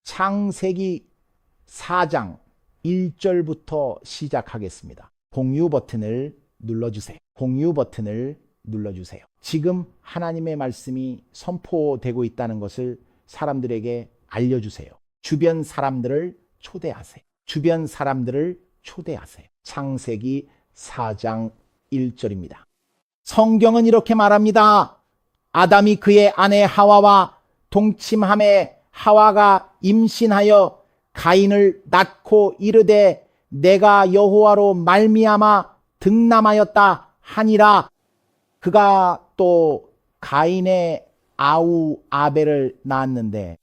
창세기 4장 1절부터 시작하겠습니다. 공유 버튼을 눌러주세요. 공유 버튼을 눌러주세요. 지금 하나님의 말씀이 선포되고 있다는 것을 사람들에게 알려주세요. 주변 사람들을 초대하세요. 주변 사람들을 초대하세요. 창세기 4장 1절입니다. 성경은 이렇게 말합니다. 아담이 그의 아내 하와와 동침함에 하와가 임신하여 가인을 낳고 이르되 내가 여호와로 말미암아 득남하였다 하니라. 그가 또 가인의 아우 아벨을 낳았는데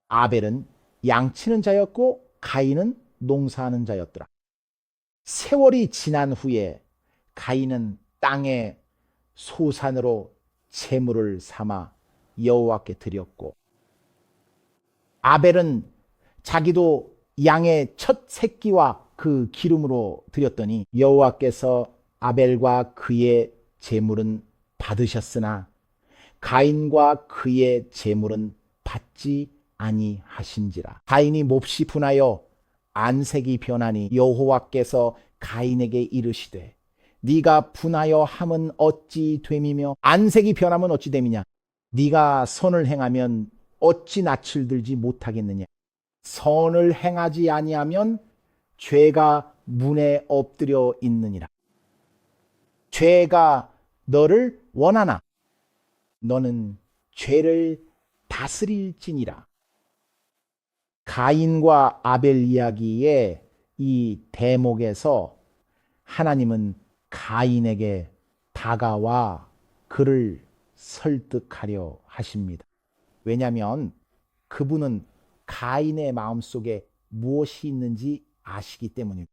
아벨은 양치는 자였고 가인은 농사하는 자였더라. 세월이 지난 후에 가인은 땅에 소산으로 제물을 삼아 여호와께 드렸고 아벨은 자기도 양의 첫 새끼와 그 기름으로 드렸더니 여호와께서 아벨과 그의 제물은 받으셨으나 가인과 그의 제물은 받지 아니하신지라. 가인이 몹시 분하여 안색이 변하니 여호와께서 가인에게 이르시되 네가 분하여 함은 어찌 됨이며 안색이 변하면 어찌 됨이냐. 네가 선을 행하면 어찌 낯을 들지 못하겠느냐. 선을 행하지 아니하면 죄가 문에 엎드려 있느니라. 죄가 너를 원하나 너는 죄를 다스릴지니라. 가인과 아벨 이야기의 이 대목에서 하나님은 가인에게 다가와 그를 설득하려 하십니다. 왜냐하면 그분은 가인의 마음속에 무엇이 있는지 아시기 때문입니다.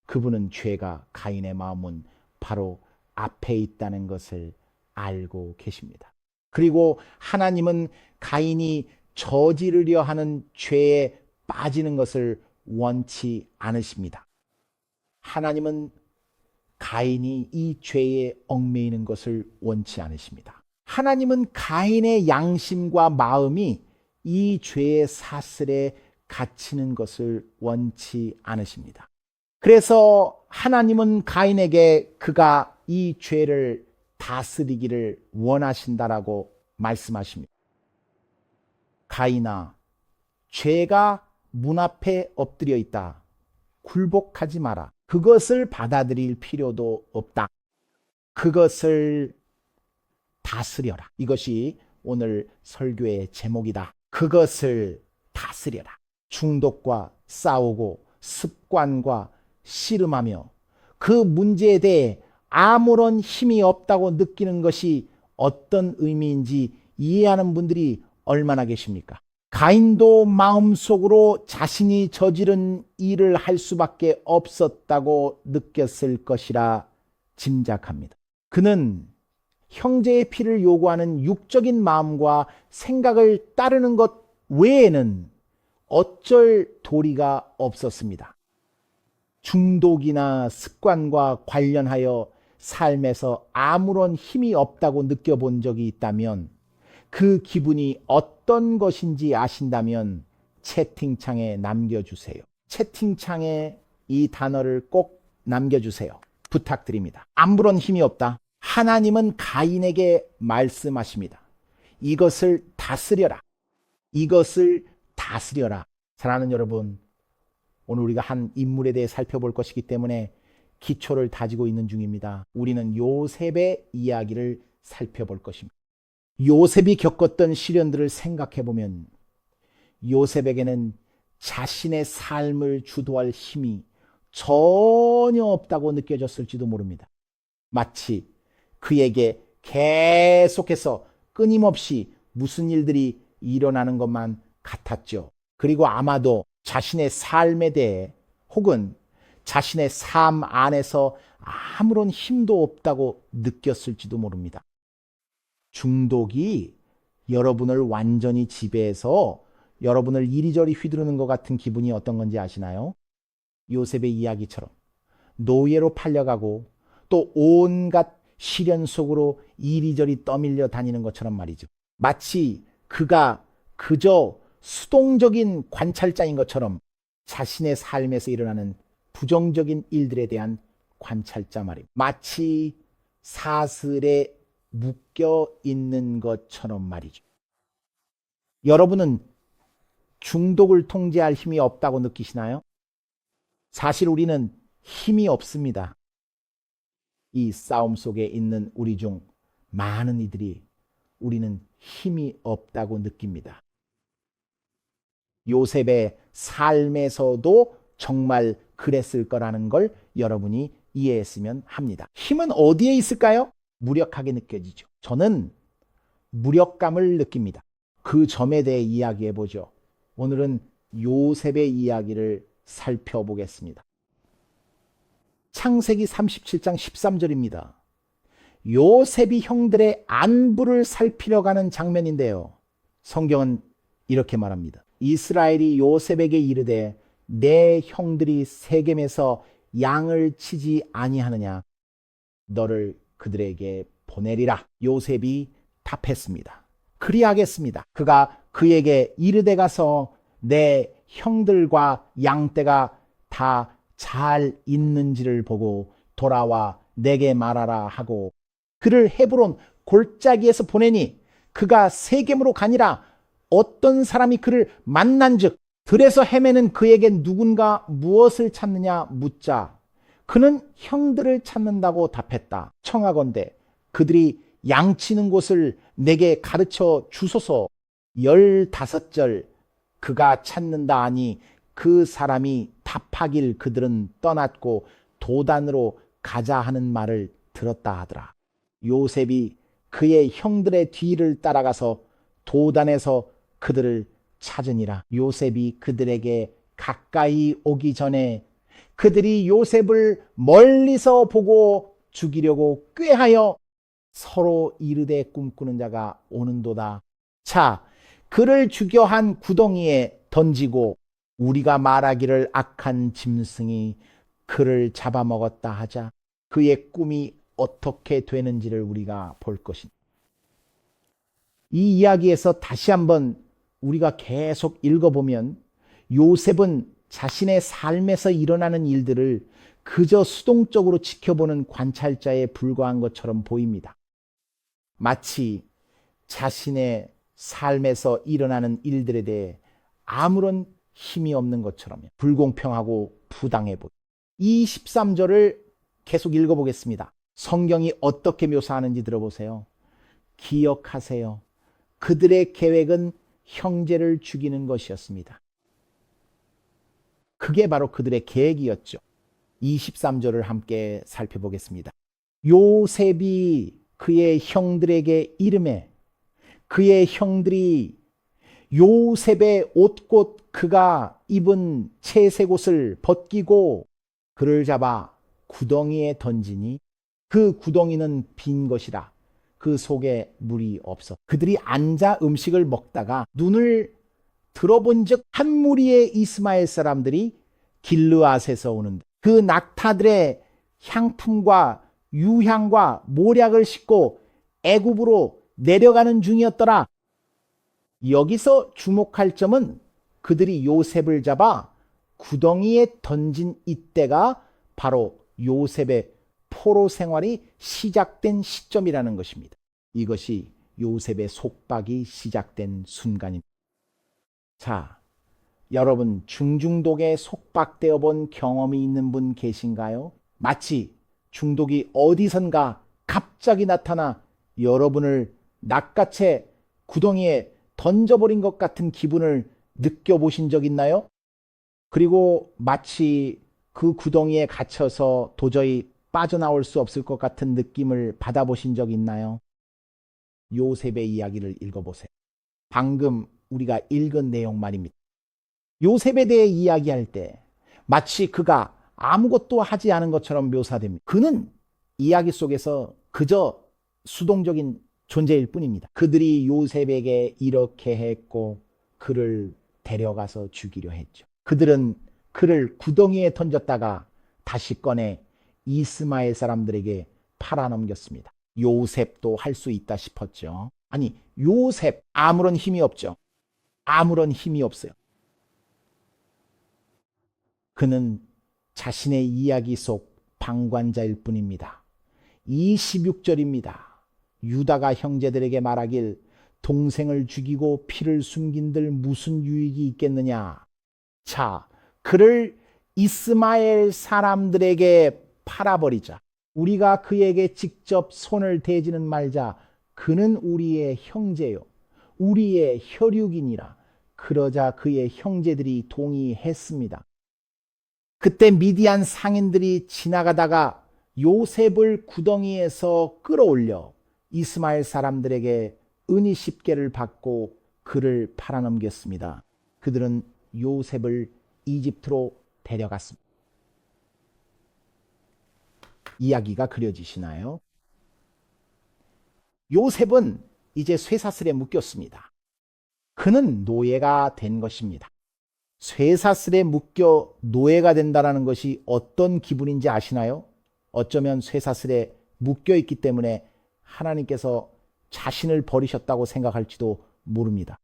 그분은 죄가 가인의 마음은 바로 앞에 있다는 것을 알고 계십니다. 그리고 하나님은 가인이 저지르려 하는 죄에 빠지는 것을 원치 않으십니다. 하나님은 가인이 이 죄에 얽매이는 것을 원치 않으십니다. 하나님은 가인의 양심과 마음이 이 죄의 사슬에 갇히는 것을 원치 않으십니다. 그래서 하나님은 가인에게 그가 이 죄를 다스리기를 원하신다라고 말씀하십니다. 가인아, 죄가 문 앞에 엎드려 있다. 굴복하지 마라. 그것을 받아들일 필요도 없다. 그것을 다스려라. 이것이 오늘 설교의 제목이다. 그것을 다스려라. 중독과 싸우고 습관과 씨름하며 그 문제에 대해 아무런 힘이 없다고 느끼는 것이 어떤 의미인지 이해하는 분들이 얼마나 계십니까? 가인도 마음속으로 자신이 저지른 일을 할 수밖에 없었다고 느꼈을 것이라 짐작합니다. 그는 형제의 피를 요구하는 육적인 마음과 생각을 따르는 것 외에는 어쩔 도리가 없었습니다. 중독이나 습관과 관련하여 삶에서 아무런 힘이 없다고 느껴본 적이 있다면 그 기분이 어떤 것인지 아신다면 채팅창에 남겨주세요. 채팅창에 이 단어를 꼭 남겨주세요. 부탁드립니다. 아무런 힘이 없다. 하나님은 가인에게 말씀하십니다. 이것을 다스려라. 이것을 다스려라. 사랑하는 여러분, 오늘 우리가 한 인물에 대해 살펴볼 것이기 때문에 기초를 다지고 있는 중입니다. 우리는 요셉의 이야기를 살펴볼 것입니다. 요셉이 겪었던 시련들을 생각해 보면 요셉에게는 자신의 삶을 주도할 힘이 전혀 없다고 느껴졌을지도 모릅니다. 마치 그에게 계속해서 끊임없이 무슨 일들이 일어나는 것만 같았죠. 그리고 아마도 자신의 삶에 대해 혹은 자신의 삶 안에서 아무런 힘도 없다고 느꼈을지도 모릅니다. 중독이 여러분을 완전히 지배해서 여러분을 이리저리 휘두르는 것 같은 기분이 어떤 건지 아시나요? 요셉의 이야기처럼 노예로 팔려가고 또 온갖 시련 속으로 이리저리 떠밀려 다니는 것처럼 말이죠. 마치 그가 그저 수동적인 관찰자인 것처럼 자신의 삶에서 일어나는 부정적인 일들에 대한 관찰자 말입니다. 마치 사슬에 묶여 있는 것처럼 말이죠. 여러분은 중독을 통제할 힘이 없다고 느끼시나요? 사실 우리는 힘이 없습니다. 이 싸움 속에 있는 우리 중 많은 이들이 우리는 힘이 없다고 느낍니다. 요셉의 삶에서도 정말 그랬을 거라는 걸 여러분이 이해했으면 합니다. 힘은 어디에 있을까요? 무력하게 느껴지죠. 저는 무력감을 느낍니다. 그 점에 대해 이야기해 보죠. 오늘은 요셉의 이야기를 살펴보겠습니다. 창세기 37장 13절입니다. 요셉이 형들의 안부를 살피러 가는 장면인데요. 성경은 이렇게 말합니다. 이스라엘이 요셉에게 이르되 내 형들이 세겜에서 양을 치지 아니하느냐 너를 그들에게 보내리라. 요셉이 답했습니다. 그리하겠습니다. 그가 그에게 이르되 가서 내 형들과 양떼가 다 잘 있는지를 보고 돌아와 내게 말하라 하고 그를 헤브론 골짜기에서 보내니 그가 세겜으로 가니라. 어떤 사람이 그를 만난즉 들에서 헤매는 그에게 누군가 무엇을 찾느냐 묻자 그는 형들을 찾는다고 답했다. 청하건대 그들이 양치는 곳을 내게 가르쳐 주소서. 15절 그가 찾는다 하니 그 사람이 답하길 그들은 떠났고 도단으로 가자 하는 말을 들었다 하더라. 요셉이 그의 형들의 뒤를 따라가서 도단에서 그들을 찾으니라. 요셉이 그들에게 가까이 오기 전에 그들이 요셉을 멀리서 보고 죽이려고 꾀하여 서로 이르되 꿈꾸는 자가 오는도다. 자, 그를 죽여 한 구덩이에 던지고 우리가 말하기를 악한 짐승이 그를 잡아먹었다 하자 그의 꿈이 어떻게 되는지를 우리가 볼 것입니다. 이 이야기에서 다시 한번 우리가 계속 읽어보면 요셉은 자신의 삶에서 일어나는 일들을 그저 수동적으로 지켜보는 관찰자에 불과한 것처럼 보입니다. 마치 자신의 삶에서 일어나는 일들에 대해 아무런 힘이 없는 것처럼 불공평하고 부당해 보입니다. 이 13절을 계속 읽어보겠습니다. 성경이 어떻게 묘사하는지 들어보세요. 기억하세요. 그들의 계획은 형제를 죽이는 것이었습니다. 그게 바로 그들의 계획이었죠. 23절을 함께 살펴보겠습니다. 요셉이 그의 형들에게 이르매 그의 형들이 요셉의 옷곧 그가 입은 채색 옷을 벗기고 그를 잡아 구덩이에 던지니 그 구덩이는 빈 것이라. 그 속에 물이 없어. 그들이 앉아 음식을 먹다가 눈을 들어본 즉 한 무리의 이스마엘 사람들이 길르앗에서 오는데 그 낙타들의 향품과 유향과 모략을 싣고 애굽으로 내려가는 중이었더라. 여기서 주목할 점은 그들이 요셉을 잡아 구덩이에 던진 이때가 바로 요셉의 포로 생활이 시작된 시점이라는 것입니다. 이것이 요셉의 속박이 시작된 순간입니다. 자, 여러분 중독에 속박되어 본 경험이 있는 분 계신가요? 마치 중독이 어디선가 갑자기 나타나 여러분을 낚아채 구덩이에 던져버린 것 같은 기분을 느껴보신 적 있나요? 그리고 마치 그 구덩이에 갇혀서 도저히 빠져나올 수 없을 것 같은 느낌을 받아보신 적 있나요? 요셉의 이야기를 읽어보세요. 방금 우리가 읽은 내용 말입니다. 요셉에 대해 이야기할 때 마치 그가 아무것도 하지 않은 것처럼 묘사됩니다. 그는 이야기 속에서 그저 수동적인 존재일 뿐입니다. 그들이 요셉에게 이렇게 했고 그를 데려가서 죽이려 했죠. 그들은 그를 구덩이에 던졌다가 다시 꺼내 이스마엘 사람들에게 팔아넘겼습니다. 요셉도 할 수 있다 싶었죠. 아니, 요셉 아무런 힘이 없죠. 아무런 힘이 없어요. 그는 자신의 이야기 속 방관자일 뿐입니다. 26절입니다. 유다가 형제들에게 말하길 동생을 죽이고 피를 숨긴들 무슨 유익이 있겠느냐. 자, 그를 이스마엘 사람들에게 팔아버리자. 우리가 그에게 직접 손을 대지는 말자. 그는 우리의 형제요, 우리의 혈육이니라. 그러자 그의 형제들이 동의했습니다. 그때 미디안 상인들이 지나가다가 요셉을 구덩이에서 끌어올려 이스마엘 사람들에게 은이 10개를 받고 그를 팔아넘겼습니다. 그들은 요셉을 이집트로 데려갔습니다. 이야기가 그려지시나요? 요셉은 이제 쇠사슬에 묶였습니다. 그는 노예가 된 것입니다. 쇠사슬에 묶여 노예가 된다는 것이 어떤 기분인지 아시나요? 어쩌면 쇠사슬에 묶여 있기 때문에 하나님께서 자신을 버리셨다고 생각할지도 모릅니다.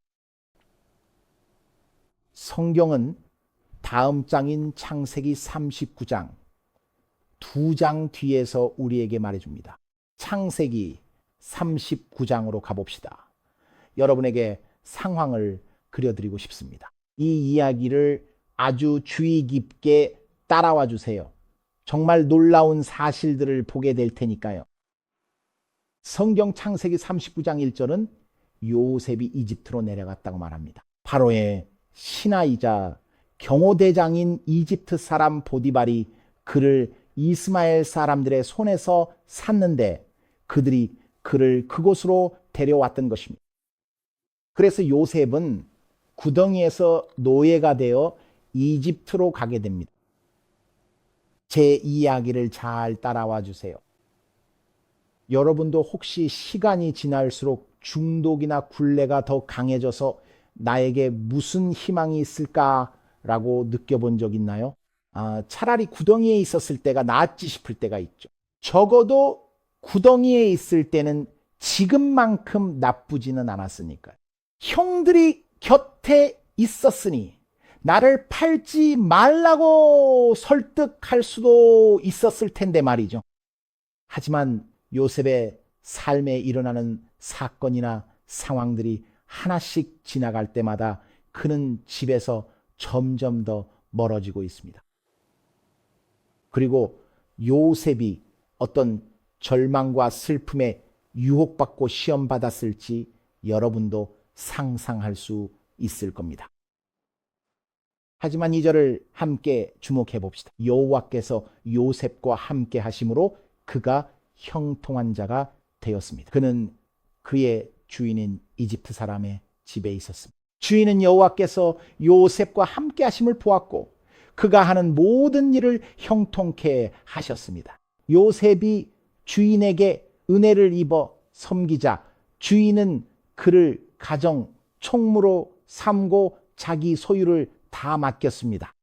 성경은 다음 장인 창세기 39장, 2장 뒤에서 우리에게 말해줍니다. 창세기 39장으로 가봅시다. 여러분에게 상황을 그려드리고 싶습니다. 이 이야기를 아주 주의 깊게 따라와 주세요. 정말 놀라운 사실들을 보게 될 테니까요. 성경 창세기 39장 1절은 요셉이 이집트로 내려갔다고 말합니다. 바로의 신하이자 경호대장인 이집트 사람 보디발이 그를 이스마엘 사람들의 손에서 샀는데 그들이 그를 그곳으로 데려왔던 것입니다. 그래서 요셉은 구덩이에서 노예가 되어 이집트로 가게 됩니다. 제 이야기를 잘 따라와 주세요. 여러분도 혹시 시간이 지날수록 중독이나 굴레가 더 강해져서 나에게 무슨 희망이 있을까라고 느껴본 적 있나요? 차라리 구덩이에 있었을 때가 낫지 싶을 때가 있죠. 적어도 구덩이에 있을 때는 지금만큼 나쁘지는 않았으니까요. 형들이 곁에 있었으니 나를 팔지 말라고 설득할 수도 있었을 텐데 말이죠. 하지만 요셉의 삶에 일어나는 사건이나 상황들이 하나씩 지나갈 때마다 그는 집에서 점점 더 멀어지고 있습니다. 그리고 요셉이 어떤 절망과 슬픔에 유혹받고 시험받았을지 여러분도 상상할 수 있을 겁니다. 하지만 이 절을 함께 주목해 봅시다. 여호와께서 요셉과 함께 하심으로 그가 형통한 자가 되었습니다. 그는 그의 주인인 이집트 사람의 집에 있었습니다. 주인은 여호와께서 요셉과 함께 하심을 보았고 그가 하는 모든 일을 형통케 하셨습니다. 요셉이 주인에게 은혜를 입어 섬기자 주인은 그를 가정 총무로 삼고 자기 소유를 다 맡겼습니다.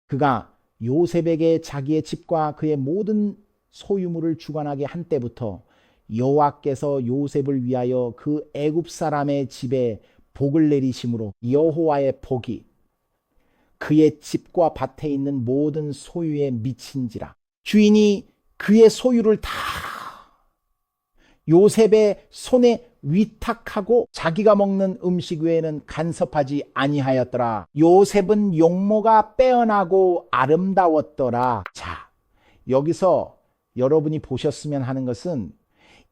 그가 요셉에게 자기의 집과 그의 모든 소유물을 주관하게 한 때부터 여호와께서 요셉을 위하여 그 애굽 사람의 집에 복을 내리심으로 여호와의 복이 그의 집과 밭에 있는 모든 소유에 미친지라. 주인이 그의 소유를 다 요셉의 손에 위탁하고 자기가 먹는 음식 외에는 간섭하지 아니하였더라. 요셉은 용모가 빼어나고 아름다웠더라. 자, 여기서 여러분이 보셨으면 하는 것은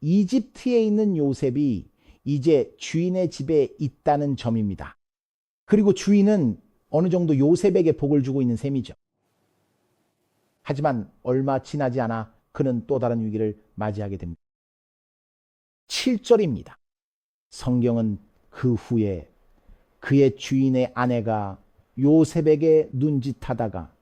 이집트에 있는 요셉이 이제 주인의 집에 있다는 점입니다. 그리고 주인은 어느 정도 요셉에게 복을 주고 있는 셈이죠. 하지만 얼마 지나지 않아 그는 또 다른 위기를 맞이하게 됩니다. 7절입니다. 성경은 그 후에 그의 주인의 아내가 요셉에게 눈짓하다가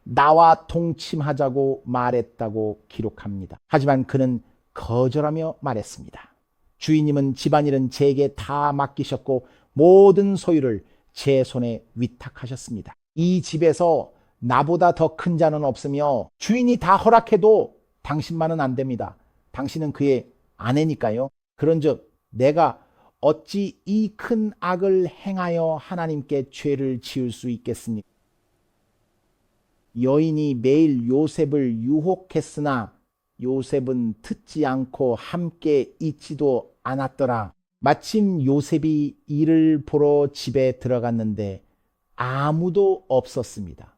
나와 동침하자고 말했다고 기록합니다. 하지만 그는 거절하며 말했습니다. 주인님은 집안일은 제게 다 맡기셨고 모든 소유를 제 손에 위탁하셨습니다. 이 집에서 나보다 더 큰 자는 없으며 주인이 다 허락해도 당신만은 안 됩니다. 당신은 그의 아내니까요. 그런즉 내가 어찌 이 큰 악을 행하여 하나님께 죄를 지을 수 있겠습니까? 여인이 매일 요셉을 유혹했으나 요셉은 듣지 않고 함께 있지도 않았더라. 마침 요셉이 이를 보러 집에 들어갔는데 아무도 없었습니다.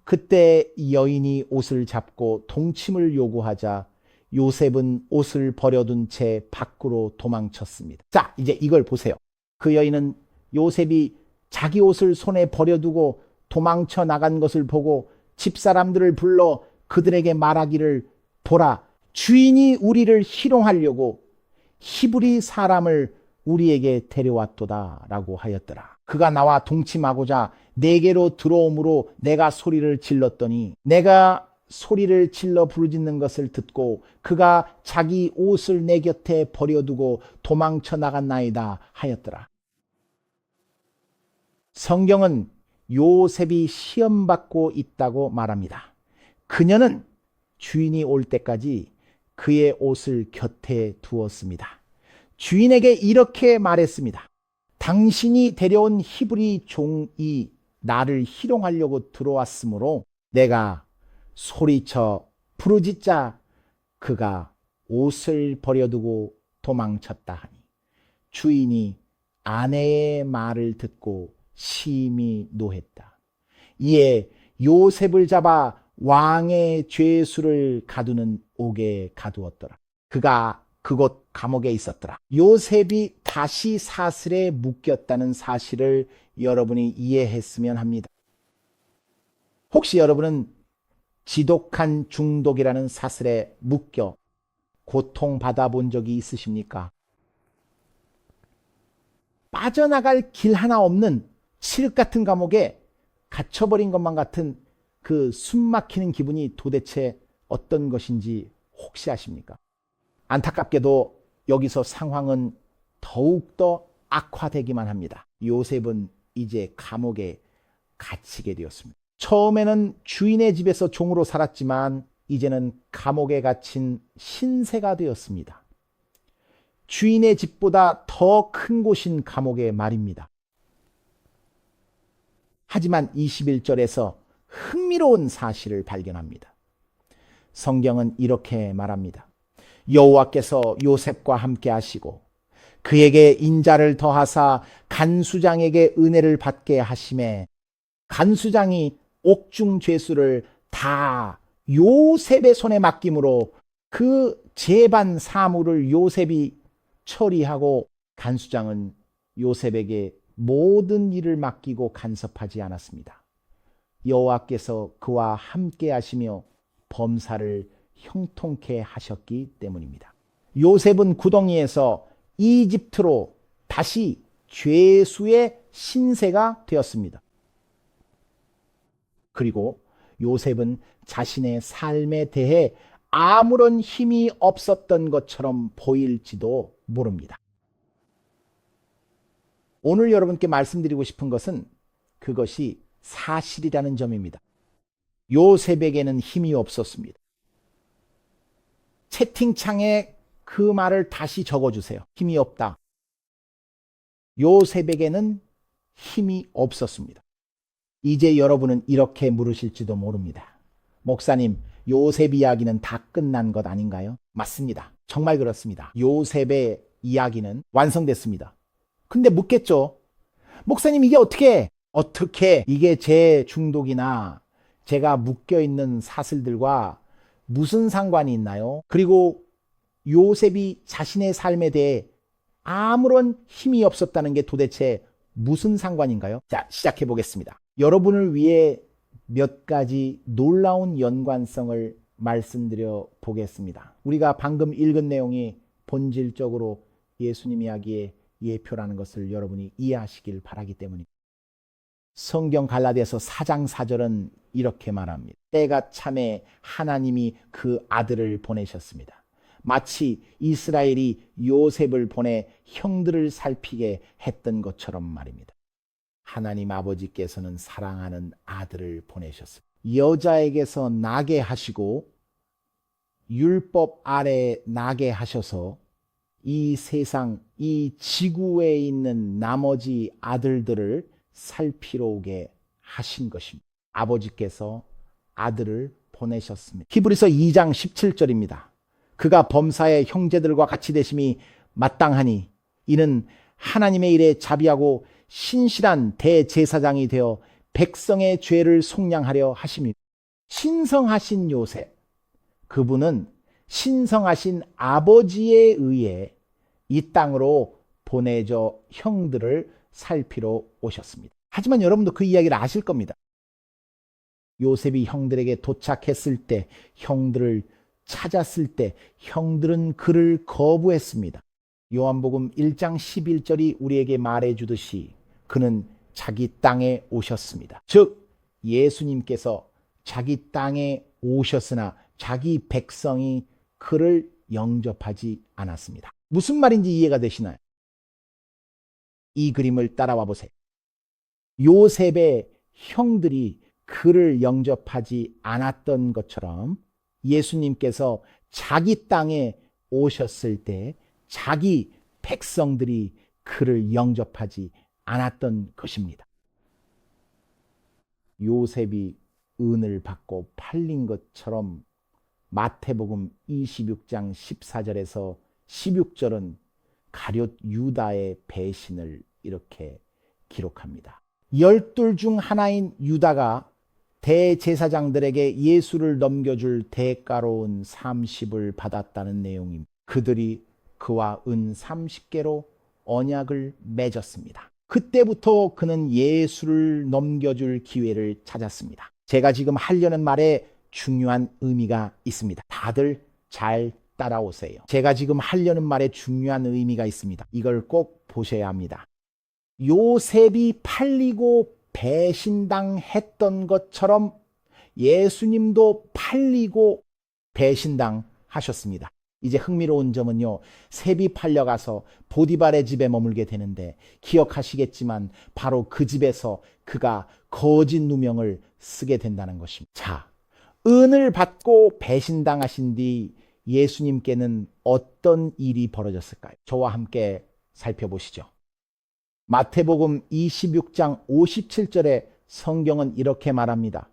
그때 여인이 옷을 잡고 동침을 요구하자 요셉은 옷을 버려둔 채 밖으로 도망쳤습니다. 자, 이제 이걸 보세요. 그 여인은 요셉이 자기 옷을 손에 버려두고 도망쳐 나간 것을 보고 집사람들을 불러 그들에게 말하기를, 보라, 주인이 우리를 희롱하려고 히브리 사람을 우리에게 데려왔도다 라고 하였더라. 그가 나와 동침하고자 내게로 들어오므로 내가 소리를 질렀더니 내가 소리를 질러 부르짖는 것을 듣고 그가 자기 옷을 내 곁에 버려두고 도망쳐 나갔나이다 하였더라. 성경은 요셉이 시험받고 있다고 말합니다. 그녀는 주인이 올 때까지 그의 옷을 곁에 두었습니다. 주인에게 이렇게 말했습니다. 당신이 데려온 히브리 종이 나를 희롱하려고 들어왔으므로 내가 소리쳐 부르짖자 그가 옷을 버려두고 도망쳤다 하니 주인이 아내의 말을 듣고 심히 노했다. 이에 요셉을 잡아 왕의 죄수를 가두는 옥에 가두었더라. 그가 그곳 감옥에 있었더라. 요셉이 다시 사슬에 묶였다는 사실을 여러분이 이해했으면 합니다. 혹시 여러분은 지독한 중독이라는 사슬에 묶여 고통받아 본 적이 있으십니까? 빠져나갈 길 하나 없는 칠흑 같은 감옥에 갇혀버린 것만 같은 그 숨막히는 기분이 도대체 어떤 것인지 혹시 아십니까? 안타깝게도 여기서 상황은 더욱더 악화되기만 합니다. 요셉은 이제 감옥에 갇히게 되었습니다. 처음에는 주인의 집에서 종으로 살았지만 이제는 감옥에 갇힌 신세가 되었습니다. 주인의 집보다 더 큰 곳인 감옥의 말입니다. 하지만 21절에서 흥미로운 사실을 발견합니다. 성경은 이렇게 말합니다. 여호와께서 요셉과 함께 하시고 그에게 인자를 더하사 간수장에게 은혜를 받게 하심에 간수장이 옥중 죄수를 다 요셉의 손에 맡김으로 그 재반 사물을 요셉이 처리하고 간수장은 요셉에게 모든 일을 맡기고 간섭하지 않았습니다. 여호와께서 그와 함께 하시며 범사를 형통케 하셨기 때문입니다. 요셉은 구덩이에서 이집트로 다시 죄수의 신세가 되었습니다. 그리고 요셉은 자신의 삶에 대해 아무런 힘이 없었던 것처럼 보일지도 모릅니다. 오늘 여러분께 말씀드리고 싶은 것은 그것이 사실이라는 점입니다. 요셉에게는 힘이 없었습니다. 채팅창에 그 말을 다시 적어주세요. 힘이 없다. 요셉에게는 힘이 없었습니다. 이제 여러분은 이렇게 물으실지도 모릅니다. 목사님, 요셉 이야기는 다 끝난 것 아닌가요? 맞습니다. 정말 그렇습니다. 요셉의 이야기는 완성됐습니다. 근데 묻겠죠. 목사님, 이게 어떻게 이게 제 중독이나 제가 묶여있는 사슬들과 무슨 상관이 있나요? 그리고 요셉이 자신의 삶에 대해 아무런 힘이 없었다는 게 도대체 무슨 상관인가요? 자, 시작해 보겠습니다. 여러분을 위해 몇 가지 놀라운 연관성을 말씀드려 보겠습니다. 우리가 방금 읽은 내용이 본질적으로 예수님 이야기의 예표라는 것을 여러분이 이해하시길 바라기 때문입니다. 성경 갈라디아서 4장 4절은 이렇게 말합니다. 때가 참에 하나님이 그 아들을 보내셨습니다. 마치 이스라엘이 요셉을 보내 형들을 살피게 했던 것처럼 말입니다. 하나님 아버지께서는 사랑하는 아들을 보내셨습니다. 여자에게서 나게 하시고 율법 아래 나게 하셔서 이 세상, 이 지구에 있는 나머지 아들들을 살피러 오게 하신 것입니다. 아버지께서 아들을 보내셨습니다. 히브리서 2장 17절입니다. 그가 범사의 형제들과 같이 되심이 마땅하니 이는 하나님의 일에 자비하고 신실한 대제사장이 되어 백성의 죄를 속량하려 하심이다. 신성하신 요셉, 그분은 신성하신 아버지에 의해 이 땅으로 보내져 형들을 살피러 오셨습니다. 하지만 여러분도 그 이야기를 아실 겁니다. 요셉이 형들에게 도착했을 때, 형들을 찾았을 때 형들은 그를 거부했습니다. 요한복음 1장 11절이 우리에게 말해주듯이 그는 자기 땅에 오셨습니다. 즉 예수님께서 자기 땅에 오셨으나 자기 백성이 그를 영접하지 않았습니다. 무슨 말인지 이해가 되시나요? 이 그림을 따라와 보세요. 요셉의 형들이 그를 영접하지 않았던 것처럼 예수님께서 자기 땅에 오셨을 때 자기 백성들이 그를 영접하지 않았던 것입니다. 요셉이 은을 받고 팔린 것처럼 마태복음 26장 14절에서 16절은 가룟 유다의 배신을 이렇게 기록합니다. 12 중 하나인 유다가 대제사장들에게 예수를 넘겨줄 대가로운 30을 받았다는 내용입니다. 그들이 그와 은 30개로 언약을 맺었습니다. 그때부터 그는 예수를 넘겨줄 기회를 찾았습니다. 제가 지금 하려는 말에 중요한 의미가 있습니다. 다들 잘 따라오세요. 제가 지금 하려는 말에 중요한 의미가 있습니다. 이걸 꼭 보셔야 합니다. 요셉이 팔리고 배신당했던 것처럼 예수님도 팔리고 배신당하셨습니다. 이제 흥미로운 점은요, 셉이 팔려가서 보디발의 집에 머물게 되는데 기억하시겠지만 바로 그 집에서 그가 거짓 누명을 쓰게 된다는 것입니다. 자, 은을 받고 배신당하신 뒤 예수님께는 어떤 일이 벌어졌을까요? 저와 함께 살펴보시죠. 마태복음 26장 57절에 성경은 이렇게 말합니다.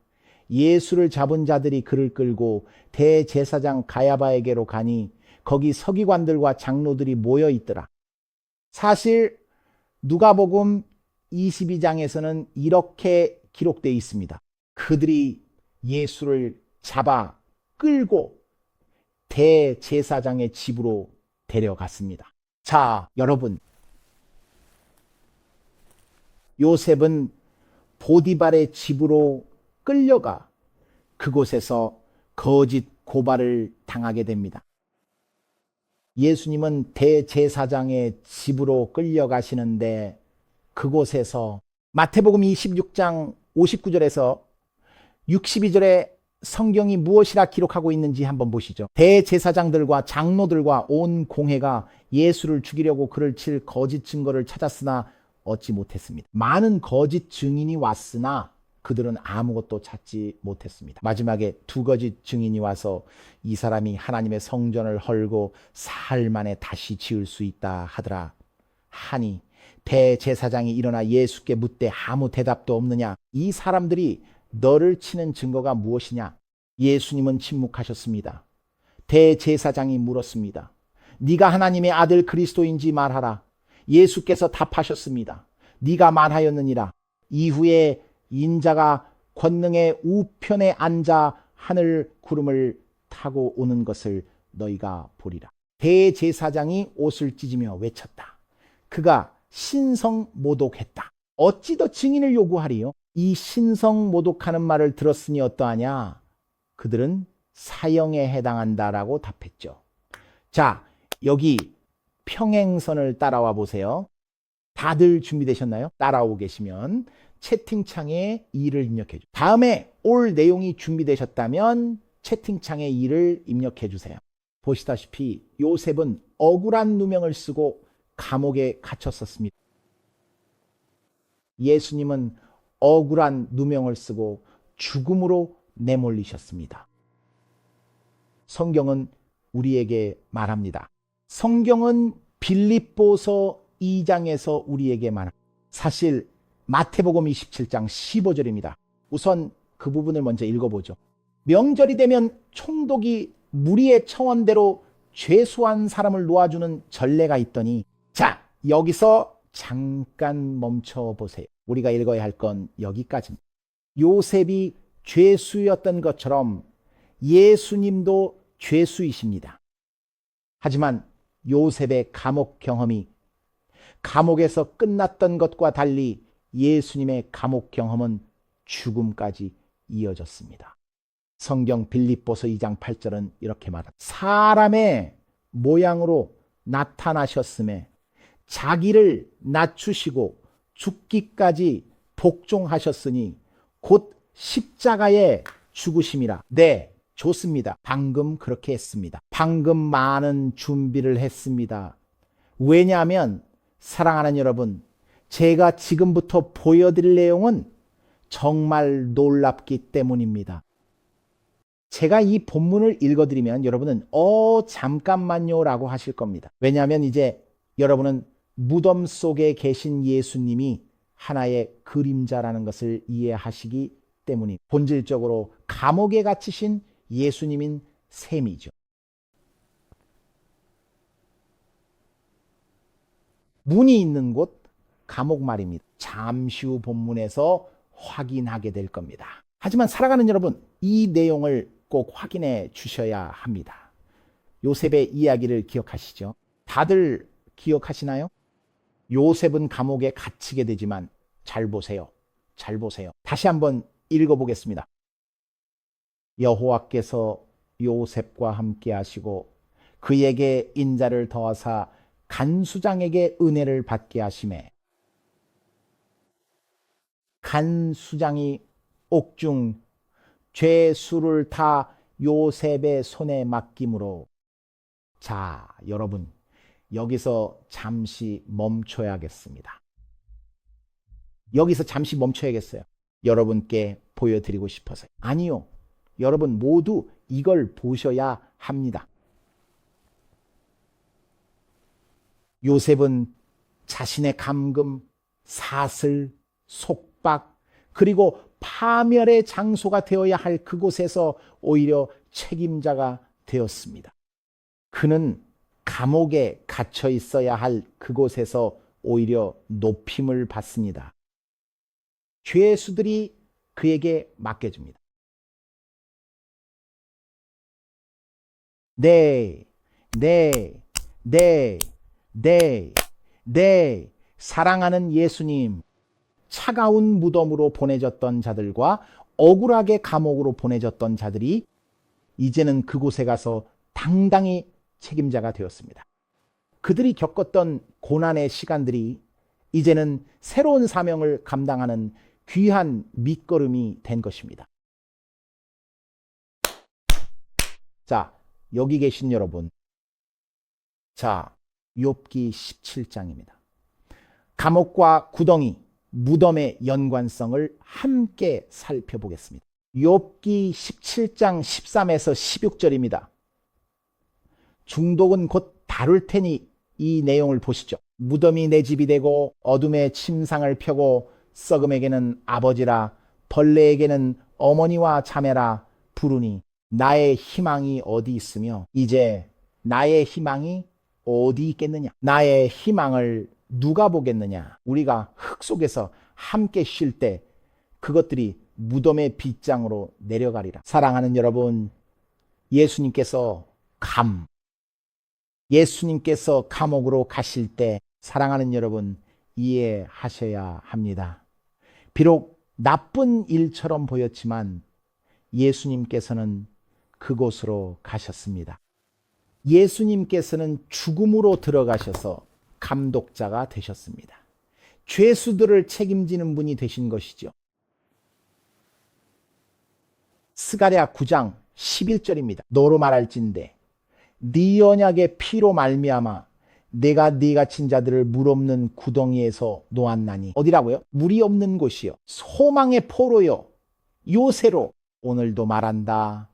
예수를 잡은 자들이 그를 끌고 대제사장 가야바에게로 가니 거기 서기관들과 장로들이 모여 있더라. 사실 누가복음 22장에서는 이렇게 기록되어 있습니다. 그들이 예수를 잡아 끌고 대제사장의 집으로 데려갔습니다. 자, 여러분, 요셉은 보디발의 집으로 끌려가 그곳에서 거짓 고발을 당하게 됩니다. 예수님은 대제사장의 집으로 끌려가시는데 그곳에서 마태복음 26장 59절에서 62절에 성경이 무엇이라 기록하고 있는지 한번 보시죠. 대제사장들과 장로들과 온 공회가 예수를 죽이려고 그를 칠 거짓 증거를 찾았으나 얻지 못했습니다. 많은 거짓 증인이 왔으나 그들은 아무것도 찾지 못했습니다. 마지막에 두 거짓 증인이 와서 이 사람이 하나님의 성전을 헐고 사흘 만에 다시 지을 수 있다 하더라 하니 대제사장이 일어나 예수께 묻되 아무 대답도 없느냐. 이 사람들이 너를 치는 증거가 무엇이냐. 예수님은 침묵하셨습니다. 대제사장이 물었습니다. 네가 하나님의 아들 그리스도인지 말하라. 예수께서 답하셨습니다. 네가 말하였느니라. 이후에 인자가 권능의 우편에 앉아 하늘 구름을 타고 오는 것을 너희가 보리라. 대제사장이 옷을 찢으며 외쳤다. 그가 신성모독했다. 어찌 더 증인을 요구하리요? 이 신성모독하는 말을 들었으니 어떠하냐? 그들은 사형에 해당한다라고 답했죠. 자, 여기 평행선을 따라와 보세요. 다들 준비되셨나요? 따라오고 계시면 채팅창에 2를 입력해 주세요. 다음에 올 내용이 준비되셨다면 채팅창에 2를 입력해 주세요. 보시다시피 요셉은 억울한 누명을 쓰고 감옥에 갇혔었습니다. 예수님은 억울한 누명을 쓰고 죽음으로 내몰리셨습니다. 성경은 우리에게 말합니다. 성경은 빌립보서 2장에서 우리에게 말합니다. 사실 마태복음 27장 15절입니다. 우선 그 부분을 먼저 읽어보죠. 명절이 되면 총독이 무리의 청원대로 죄수한 사람을 놓아주는 전례가 있더니, 자, 여기서 잠깐 멈춰 보세요. 우리가 읽어야 할 건 여기까지입니다. 요셉이 죄수였던 것처럼 예수님도 죄수이십니다. 하지만 요셉의 감옥 경험이 감옥에서 끝났던 것과 달리 예수님의 감옥 경험은 죽음까지 이어졌습니다. 성경 빌립보서 2장 8절은 이렇게 말합니다. 사람의 모양으로 나타나셨음에 자기를 낮추시고 죽기까지 복종하셨으니 곧 십자가에 죽으심이라. 네, 좋습니다. 방금 그렇게 했습니다. 방금 많은 준비를 했습니다. 왜냐하면 사랑하는 여러분, 제가 지금부터 보여드릴 내용은 정말 놀랍기 때문입니다. 제가 이 본문을 읽어드리면 여러분은 잠깐만요 라고 하실 겁니다. 왜냐하면 이제 여러분은 무덤 속에 계신 예수님이 하나의 그림자라는 것을 이해하시기 때문입니다. 본질적으로 감옥에 갇히신 예수님인 셈이죠. 문이 있는 곳, 감옥 말입니다. 잠시 후 본문에서 확인하게 될 겁니다. 하지만 살아가는 여러분, 이 내용을 꼭 확인해 주셔야 합니다. 요셉의 이야기를 기억하시죠? 다들 기억하시나요? 요셉은 감옥에 갇히게 되지만 잘 보세요. 잘 보세요. 다시 한번 읽어보겠습니다. 여호와께서 요셉과 함께 하시고 그에게 인자를 더하사 간수장에게 은혜를 받게 하시매 간수장이 옥중 죄수를 다 요셉의 손에 맡김으로. 자, 여러분, 여기서 잠시 멈춰야겠습니다. 여기서 잠시 멈춰야겠어요. 여러분께 보여드리고 싶어서요. 아니요, 여러분 모두 이걸 보셔야 합니다. 요셉은 자신의 감금, 사슬, 속박, 그리고 파멸의 장소가 되어야 할 그곳에서 오히려 책임자가 되었습니다. 그는 감옥에 갇혀 있어야 할 그곳에서 오히려 높임을 받습니다. 죄수들이 그에게 맡겨줍니다. 네, 사랑하는 예수님, 차가운 무덤으로 보내졌던 자들과 억울하게 감옥으로 보내졌던 자들이 이제는 그곳에 가서 당당히 책임자가 되었습니다. 그들이 겪었던 고난의 시간들이 이제는 새로운 사명을 감당하는 귀한 밑거름이 된 것입니다. 자, 여기 계신 여러분, 자, 욥기 17장입니다. 감옥과 구덩이, 무덤의 연관성을 함께 살펴보겠습니다. 욥기 17장 13에서 16절입니다. 중독은 곧 다룰 테니 이 내용을 보시죠. 무덤이 내 집이 되고 어둠에 침상을 펴고 썩음에게는 아버지라 벌레에게는 어머니와 자매라 부르니 나의 희망이 어디 있으며 이제 나의 희망이 어디 있겠느냐? 나의 희망을 누가 보겠느냐? 우리가 흙 속에서 함께 쉴 때 그것들이 무덤의 빗장으로 내려가리라. 사랑하는 여러분, 예수님께서 감옥으로 가실 때 사랑하는 여러분 이해하셔야 합니다. 비록 나쁜 일처럼 보였지만 예수님께서는 그곳으로 가셨습니다. 예수님께서는 죽음으로 들어가셔서 감독자가 되셨습니다. 죄수들을 책임지는 분이 되신 것이죠. 스가랴 9장 11절입니다. 너로 말할진대 네 언약의 피로 말미암아 내가 네 갇힌 자들을 물 없는 구덩이에서 놓았나니. 어디라고요? 물이 없는 곳이요. 소망의 포로요. 요새로 오늘도 말한다.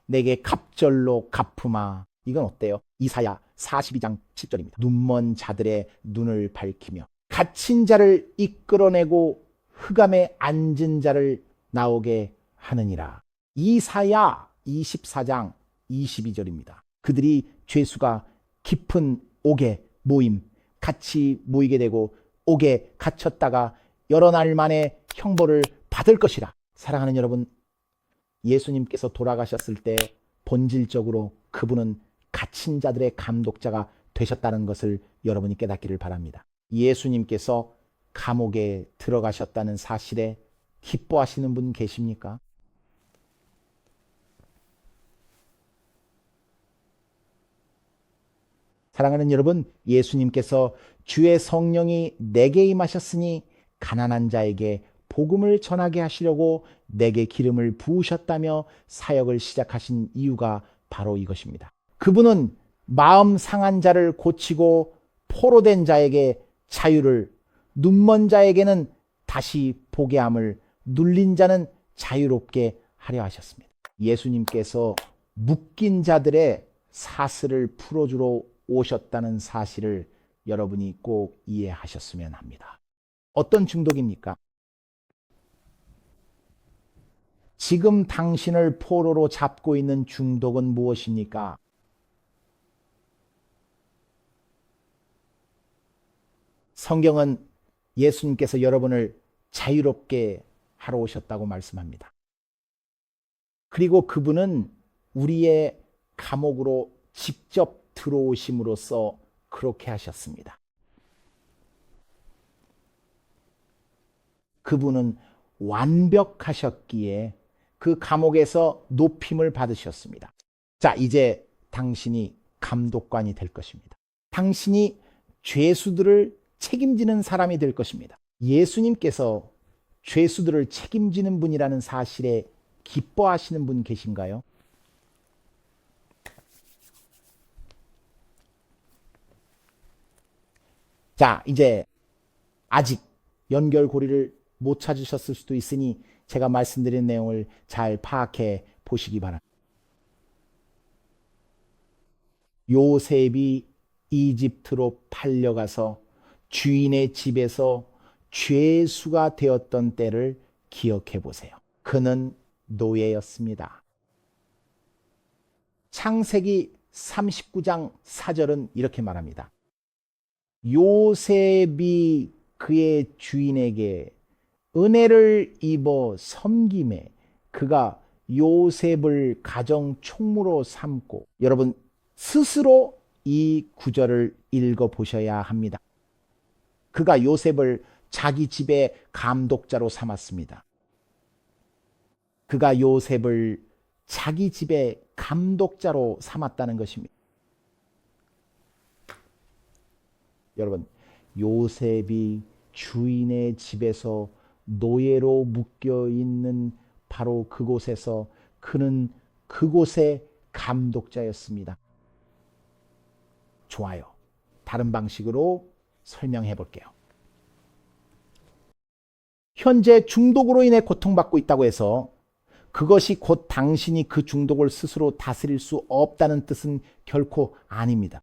내게 갑절로 갚으마. 이건 어때요? 이사야 42장 10절입니다. 눈먼 자들의 눈을 밝히며 갇힌 자를 이끌어내고 흑암에 앉은 자를 나오게 하느니라. 이사야 24장 22절입니다. 그들이 죄수가 깊은 옥에 같이 모이게 되고 옥에 갇혔다가 여러 날 만에 형벌을 받을 것이라. 사랑하는 여러분, 예수님께서 돌아가셨을 때 본질적으로 그분은 갇힌 자들의 감독자가 되셨다는 것을 여러분이 깨닫기를 바랍니다. 예수님께서 감옥에 들어가셨다는 사실에 기뻐하시는 분 계십니까? 사랑하는 여러분, 예수님께서 주의 성령이 내게 임하셨으니 가난한 자에게 복음을 전하게 하시려고 내게 기름을 부으셨다며 사역을 시작하신 이유가 바로 이것입니다. 그분은 마음 상한 자를 고치고 포로된 자에게 자유를, 눈먼 자에게는 다시 보게 함을, 눌린 자는 자유롭게 하려 하셨습니다. 예수님께서 묶인 자들의 사슬을 풀어주러 오셨다는 사실을 여러분이 꼭 이해하셨으면 합니다. 어떤 중독입니까? 지금 당신을 포로로 잡고 있는 중독은 무엇입니까? 성경은 예수님께서 여러분을 자유롭게 하러 오셨다고 말씀합니다. 그리고 그분은 우리의 감옥으로 직접 들어오심으로써 그렇게 하셨습니다. 그분은 완벽하셨기에 그 감옥에서 높임을 받으셨습니다. 자, 이제 당신이 감독관이 될 것입니다. 당신이 죄수들을 책임지는 사람이 될 것입니다. 예수님께서 죄수들을 책임지는 분이라는 사실에 기뻐하시는 분 계신가요? 자, 이제 아직 연결고리를 못 찾으셨을 수도 있으니 제가 말씀드린 내용을 잘 파악해 보시기 바랍니다. 요셉이 이집트로 팔려가서 주인의 집에서 죄수가 되었던 때를 기억해 보세요. 그는 노예였습니다. 창세기 39장 4절은 이렇게 말합니다. 요셉이 그의 주인에게 은혜를 입어 섬김에 그가 요셉을 가정 총무로 삼고, 여러분 스스로 이 구절을 읽어보셔야 합니다. 그가 요셉을 자기 집의 감독자로 삼았습니다. 그가 요셉을 자기 집의 감독자로 삼았다는 것입니다. 여러분, 요셉이 주인의 집에서 노예로 묶여 있는 바로 그곳에서 그는 그곳의 감독자였습니다. 좋아요. 다른 방식으로 설명해 볼게요. 현재 중독으로 인해 고통받고 있다고 해서 그것이 곧 당신이 그 중독을 스스로 다스릴 수 없다는 뜻은 결코 아닙니다.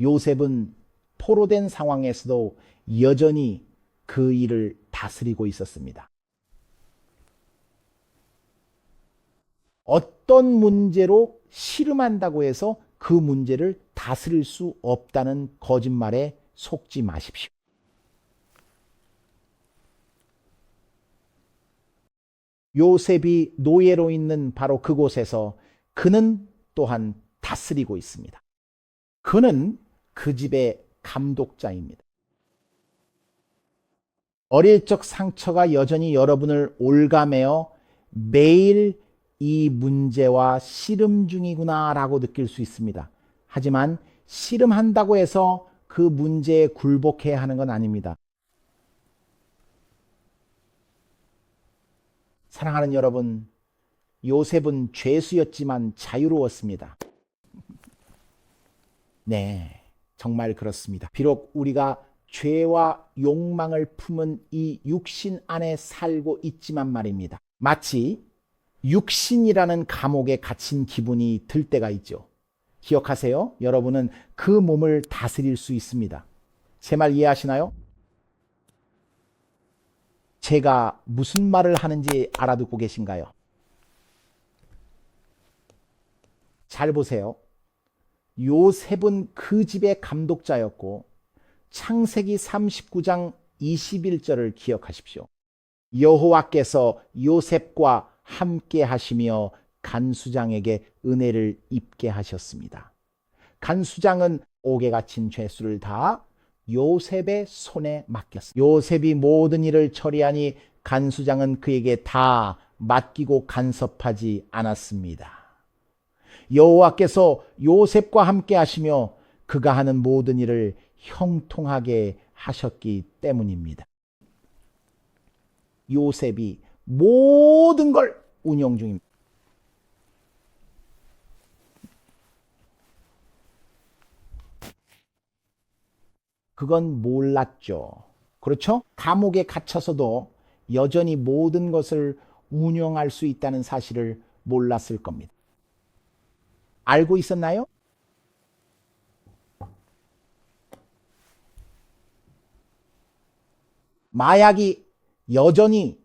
요셉은 포로된 상황에서도 여전히 그 일을 다스리고 있었습니다. 어떤 문제로 씨름한다고 해서 그 문제를 다스릴 수 없다는 거짓말에 속지 마십시오. 요셉이 노예로 있는 바로 그곳에서 그는 또한 다스리고 있습니다. 그는 그 집의 감독자입니다. 어릴 적 상처가 여전히 여러분을 올가매어 매일 이 문제와 씨름 중이구나 라고 느낄 수 있습니다. 하지만 씨름한다고 해서 그 문제에 굴복해야 하는 건 아닙니다. 사랑하는 여러분, 요셉은 죄수였지만 자유로웠습니다. 네, 정말 그렇습니다. 비록 우리가 죄와 욕망을 품은 이 육신 안에 살고 있지만 말입니다. 마치 육신이라는 감옥에 갇힌 기분이 들 때가 있죠. 기억하세요. 여러분은 그 몸을 다스릴 수 있습니다. 제 말 이해하시나요? 제가 무슨 말을 하는지 알아듣고 계신가요? 잘 보세요. 요셉은 그 집의 감독자였고 창세기 39장 21절을 기억하십시오. 여호와께서 요셉과 함께 하시며 간수장에게 은혜를 입게 하셨습니다. 간수장은 옥에 갇힌 죄수를 다 요셉의 손에 맡겼습니다. 요셉이 모든 일을 처리하니 간수장은 그에게 다 맡기고 간섭하지 않았습니다. 여호와께서 요셉과 함께 하시며 그가 하는 모든 일을 형통하게 하셨기 때문입니다. 요셉이 모든 걸 운영 중입니다. 그건 몰랐죠. 그렇죠? 감옥에 갇혀서도 여전히 모든 것을 운영할 수 있다는 사실을 몰랐을 겁니다. 알고 있었나요? 마약이 여전히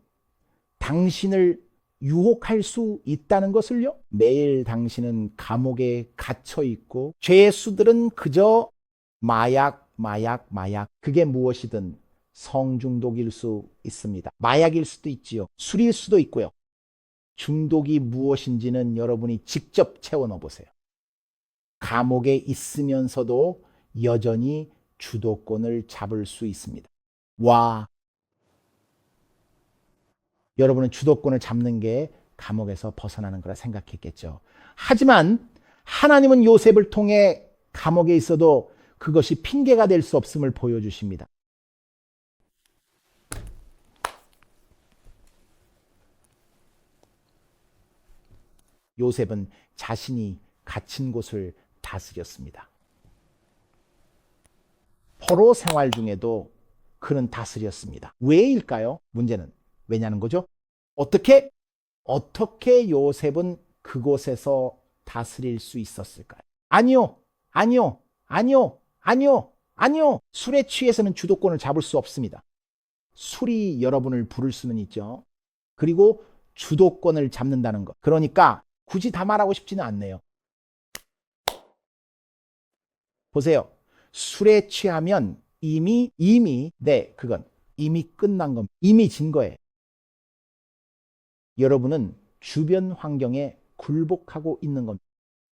당신을 유혹할 수 있다는 것을요. 매일 당신은 감옥에 갇혀 있고 죄수들은 그저 마약. 그게 무엇이든 성중독일 수 있습니다. 마약일 수도 있지요. 술일 수도 있고요. 중독이 무엇인지는 여러분이 직접 채워 넣어 보세요. 감옥에 있으면서도 여전히 주도권을 잡을 수 있습니다. 와, 여러분은 주도권을 잡는 게 감옥에서 벗어나는 거라 생각했겠죠. 하지만 하나님은 요셉을 통해 감옥에 있어도 그것이 핑계가 될 수 없음을 보여주십니다. 요셉은 자신이 갇힌 곳을 다스렸습니다. 포로 생활 중에도 그는 다스렸습니다. 왜일까요? 문제는 왜냐는 거죠. 어떻게 요셉은 그곳에서 다스릴 수 있었을까요? 아니요. 술에 취해서는 주도권을 잡을 수 없습니다. 술이 여러분을 부를 수는 있죠. 그리고 주도권을 잡는다는 것. 그러니까 굳이 다 말하고 싶지는 않네요. 보세요. 술에 취하면 그건 이미 끝난 겁니다. 이미 진 거예요. 여러분은 주변 환경에 굴복하고 있는 겁니다.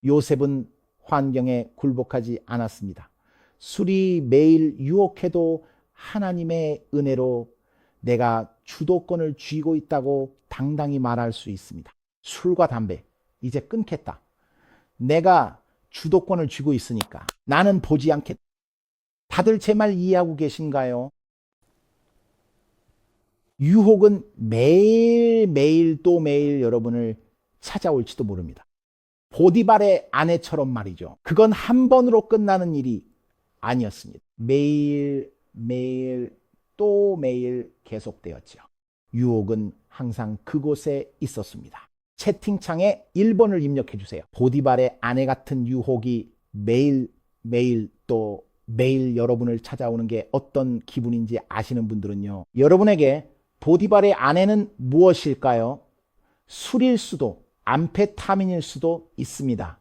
요셉은 환경에 굴복하지 않았습니다. 술이 매일 유혹해도 하나님의 은혜로 내가 주도권을 쥐고 있다고 당당히 말할 수 있습니다. 술과 담배, 이제 끊겠다. 내가 주도권을 쥐고 있으니까 나는 보지 않겠다. 다들 제 말 이해하고 계신가요? 유혹은 매일 또 매일 여러분을 찾아올지도 모릅니다. 보디발의 아내처럼 말이죠. 그건 한 번으로 끝나는 일이 아니었습니다. 매일 또 매일 계속되었죠. 유혹은 항상 그곳에 있었습니다. 채팅창에 1번을 입력해 주세요. 보디발의 아내 같은 유혹이 매일 또 매일 여러분을 찾아오는 게 어떤 기분인지 아시는 분들은요. 여러분에게 보디발의 아내는 무엇일까요? 술일 수도 암페타민일 수도 있습니다.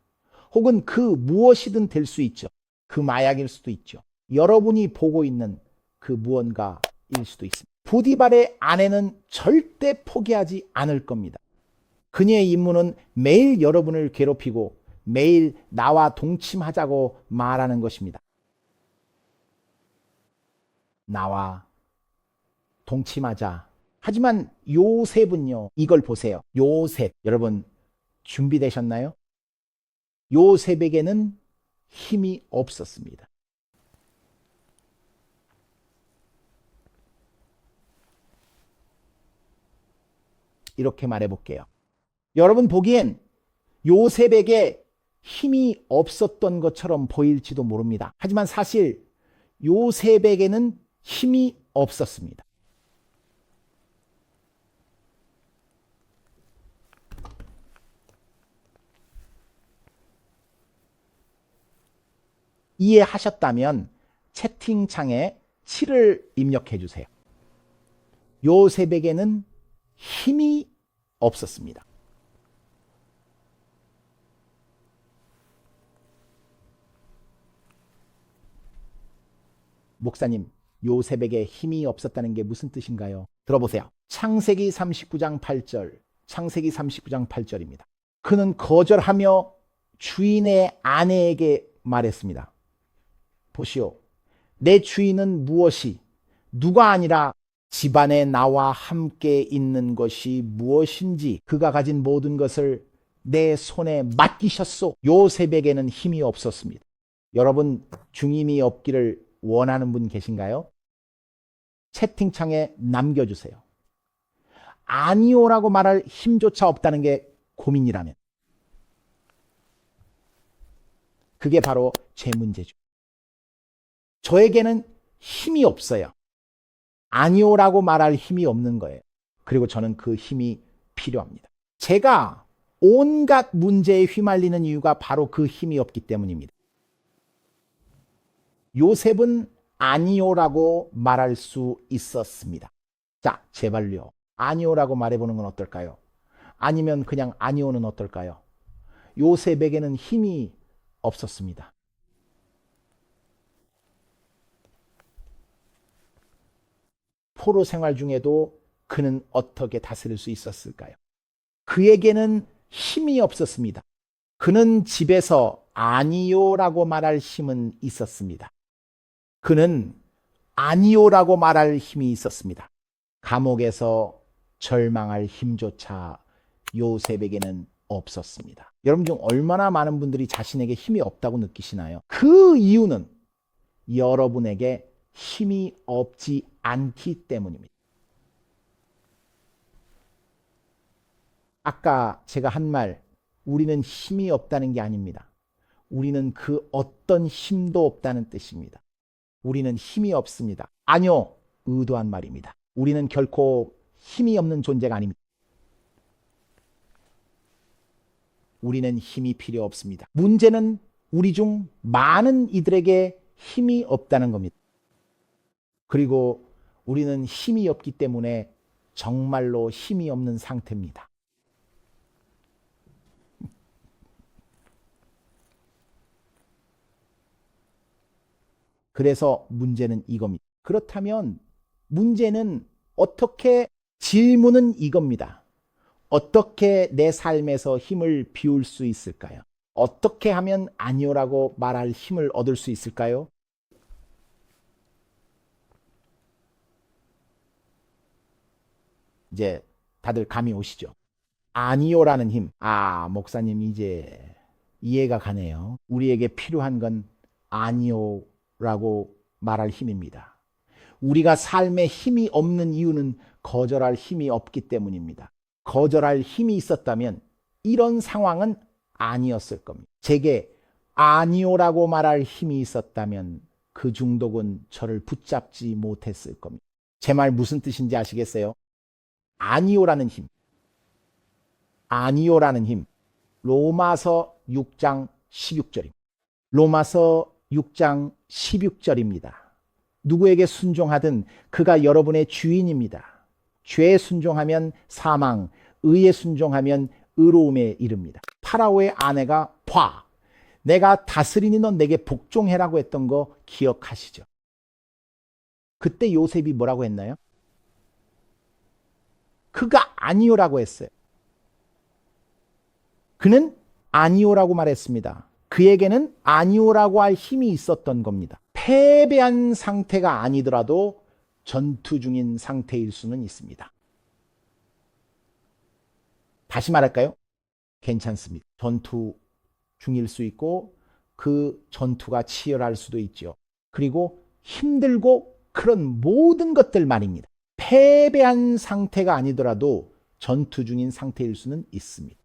혹은 그 무엇이든 될 수 있죠. 그 마약일 수도 있죠. 여러분이 보고 있는 그 무언가일 수도 있습니다. 보디발의 아내는 절대 포기하지 않을 겁니다. 그녀의 임무는 매일 여러분을 괴롭히고 매일 나와 동침하자고 말하는 것입니다. 나와 동침하자. 하지만 요셉은요, 이걸 보세요. 요셉, 여러분 준비되셨나요? 요셉에게는 힘이 없었습니다. 이렇게 말해볼게요. 여러분 보기엔 요셉에게 힘이 없었던 것처럼 보일지도 모릅니다. 하지만 사실 요셉에게는 힘이 없었습니다. 이해하셨다면 채팅창에 7을 입력해 주세요. 요셉에게는 힘이 없었습니다. 목사님, 요셉에게 힘이 없었다는 게 무슨 뜻인가요? 들어보세요. 창세기 39장 8절, 창세기 39장 8절입니다. 그는 거절하며 주인의 아내에게 말했습니다. 보시오. 내 주인은 무엇이 누가 아니라 집안에 나와 함께 있는 것이 무엇인지 그가 가진 모든 것을 내 손에 맡기셨소. 요셉에게는 힘이 없었습니다. 여러분 중임이 없기를 원하는 분 계신가요? 채팅창에 남겨주세요. 아니오라고 말할 힘조차 없다는 게 고민이라면 그게 바로 제 문제죠. 저에게는 힘이 없어요. 아니오라고 말할 힘이 없는 거예요. 그리고 저는 그 힘이 필요합니다. 제가 온갖 문제에 휘말리는 이유가 바로 그 힘이 없기 때문입니다. 요셉은 아니오라고 말할 수 있었습니다. 자, 제발요. 아니오라고 말해보는 건 어떨까요? 아니면 그냥 아니오는 어떨까요? 요셉에게는 힘이 없었습니다. 포로 생활 중에도 그는 어떻게 다스릴 수 있었을까요? 그에게는 힘이 없었습니다. 그는 집에서 아니오라고 말할 힘은 있었습니다. 그는 아니오라고 말할 힘이 있었습니다. 감옥에서 절망할 힘조차 요셉에게는 없었습니다. 여러분 중 얼마나 많은 분들이 자신에게 힘이 없다고 느끼시나요? 그 이유는 여러분에게 힘이 없지 않기 때문입니다. 아까 제가 한 말, 우리는 힘이 없다는 게 아닙니다. 우리는 그 어떤 힘도 없다는 뜻입니다. 우리는 힘이 없습니다. 아니요, 의도한 말입니다. 우리는 결코 힘이 없는 존재가 아닙니다. 우리는 힘이 필요 없습니다. 문제는 우리 중 많은 이들에게 힘이 없다는 겁니다. 그리고 우리는 힘이 없기 때문에 정말로 힘이 없는 상태입니다. 그래서 문제는 이겁니다. 그렇다면 문제는 어떻게, 질문은 이겁니다. 어떻게 내 삶에서 힘을 비울 수 있을까요? 어떻게 하면 아니오라고 말할 힘을 얻을 수 있을까요? 이제 다들 감이 오시죠? 아니오라는 힘. 아, 목사님 이제 이해가 가네요. 우리에게 필요한 건 아니오라고 말할 힘입니다. 우리가 삶에 힘이 없는 이유는 거절할 힘이 없기 때문입니다. 거절할 힘이 있었다면 이런 상황은 아니었을 겁니다. 제게 아니오라고 말할 힘이 있었다면 그 중독은 저를 붙잡지 못했을 겁니다. 제 말 무슨 뜻인지 아시겠어요? 아니오라는 힘. 아니오라는 힘. 로마서 6장 16절입니다. 로마서 6장 16절입니다. 누구에게 순종하든 그가 여러분의 주인입니다. 죄에 순종하면 사망, 의에 순종하면 의로움에 이릅니다. 파라오의 아내가 내가 다스리니 넌 내게 복종해라고 했던 거 기억하시죠? 그때 요셉이 뭐라고 했나요? 그가 아니오라고 했어요. 그는 아니오라고 말했습니다. 그에게는 아니오라고 할 힘이 있었던 겁니다. 패배한 상태가 아니더라도 전투 중인 상태일 수는 있습니다. 다시 말할까요? 괜찮습니다. 전투 중일 수 있고 그 전투가 치열할 수도 있죠. 그리고 힘들고 그런 모든 것들 말입니다. 패배한 상태가 아니더라도 전투 중인 상태일 수는 있습니다.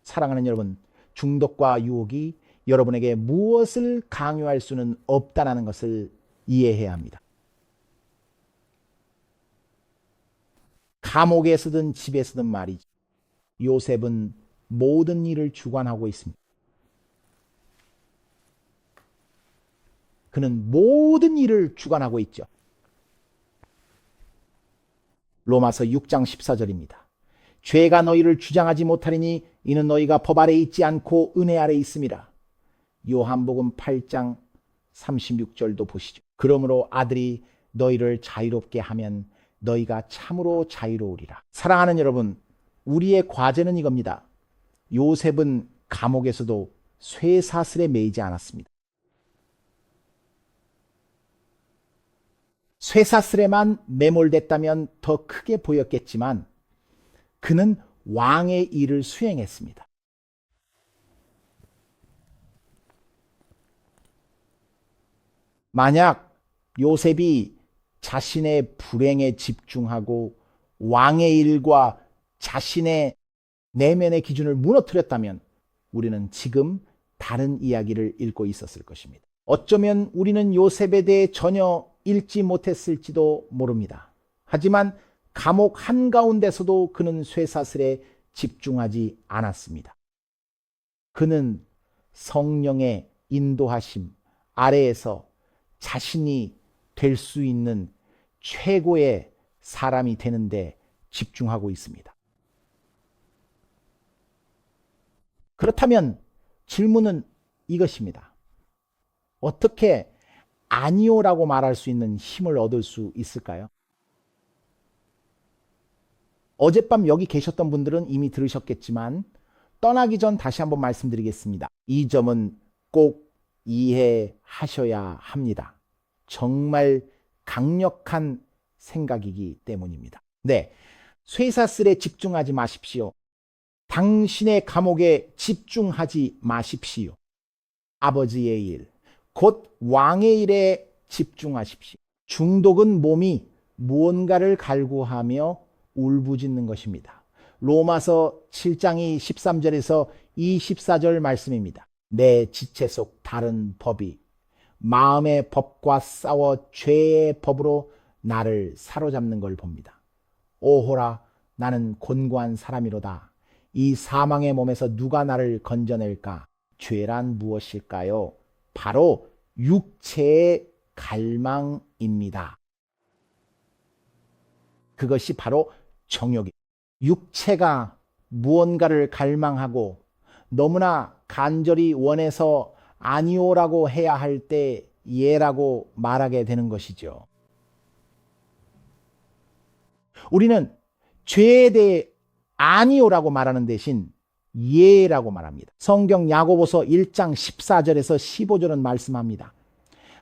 사랑하는 여러분, 중독과 유혹이 여러분에게 무엇을 강요할 수는 없다는 것을 이해해야 합니다. 감옥에서든 집에서든 말이죠. 요셉은 모든 일을 주관하고 있습니다. 그는 모든 일을 주관하고 있죠. 로마서 6장 14절입니다. 죄가 너희를 주장하지 못하리니 이는 너희가 법 아래 있지 않고 은혜 아래 있음이라. 요한복음 8장 36절도 보시죠. 그러므로 아들이 너희를 자유롭게 하면 너희가 참으로 자유로우리라. 사랑하는 여러분, 우리의 과제는 이겁니다. 요셉은 감옥에서도 쇠사슬에 매이지 않았습니다. 쇠사슬에만 매몰됐다면 더 크게 보였겠지만 그는 왕의 일을 수행했습니다. 만약 요셉이 자신의 불행에 집중하고 왕의 일과 자신의 내면의 기준을 무너뜨렸다면 우리는 지금 다른 이야기를 읽고 있었을 것입니다. 어쩌면 우리는 요셉에 대해 전혀 읽지 못했을지도 모릅니다. 하지만 감옥 한가운데서도 그는 쇠사슬에 집중하지 않았습니다. 그는 성령의 인도하심 아래에서 자신이 될 수 있는 최고의 사람이 되는데 집중하고 있습니다. 그렇다면 질문은 이것입니다. 어떻게 아니오라고 말할 수 있는 힘을 얻을 수 있을까요? 어젯밤 여기 계셨던 분들은 이미 들으셨겠지만 떠나기 전 다시 한번 말씀드리겠습니다. 이 점은 꼭 이해하셔야 합니다. 정말 강력한 생각이기 때문입니다. 네, 쇠사슬에 집중하지 마십시오. 당신의 감옥에 집중하지 마십시오. 아버지의 일, 곧 왕의 일에 집중하십시오. 중독은 몸이 무언가를 갈구하며 울부짖는 것입니다. 로마서 7장이 13절에서 24절 말씀입니다. 내 지체 속 다른 법이 마음의 법과 싸워 죄의 법으로 나를 사로잡는 걸 봅니다. 오호라, 나는 곤고한 사람이로다. 이 사망의 몸에서 누가 나를 건져낼까? 죄란 무엇일까요? 바로 육체의 갈망입니다. 그것이 바로 정욕입니다. 육체가 무언가를 갈망하고 너무나 간절히 원해서 아니오라고 해야 할 때 예라고 말하게 되는 것이죠. 우리는 죄에 대해 아니오라고 말하는 대신 예라고 말합니다. 성경 야고보서 1장 14절에서 15절은 말씀합니다.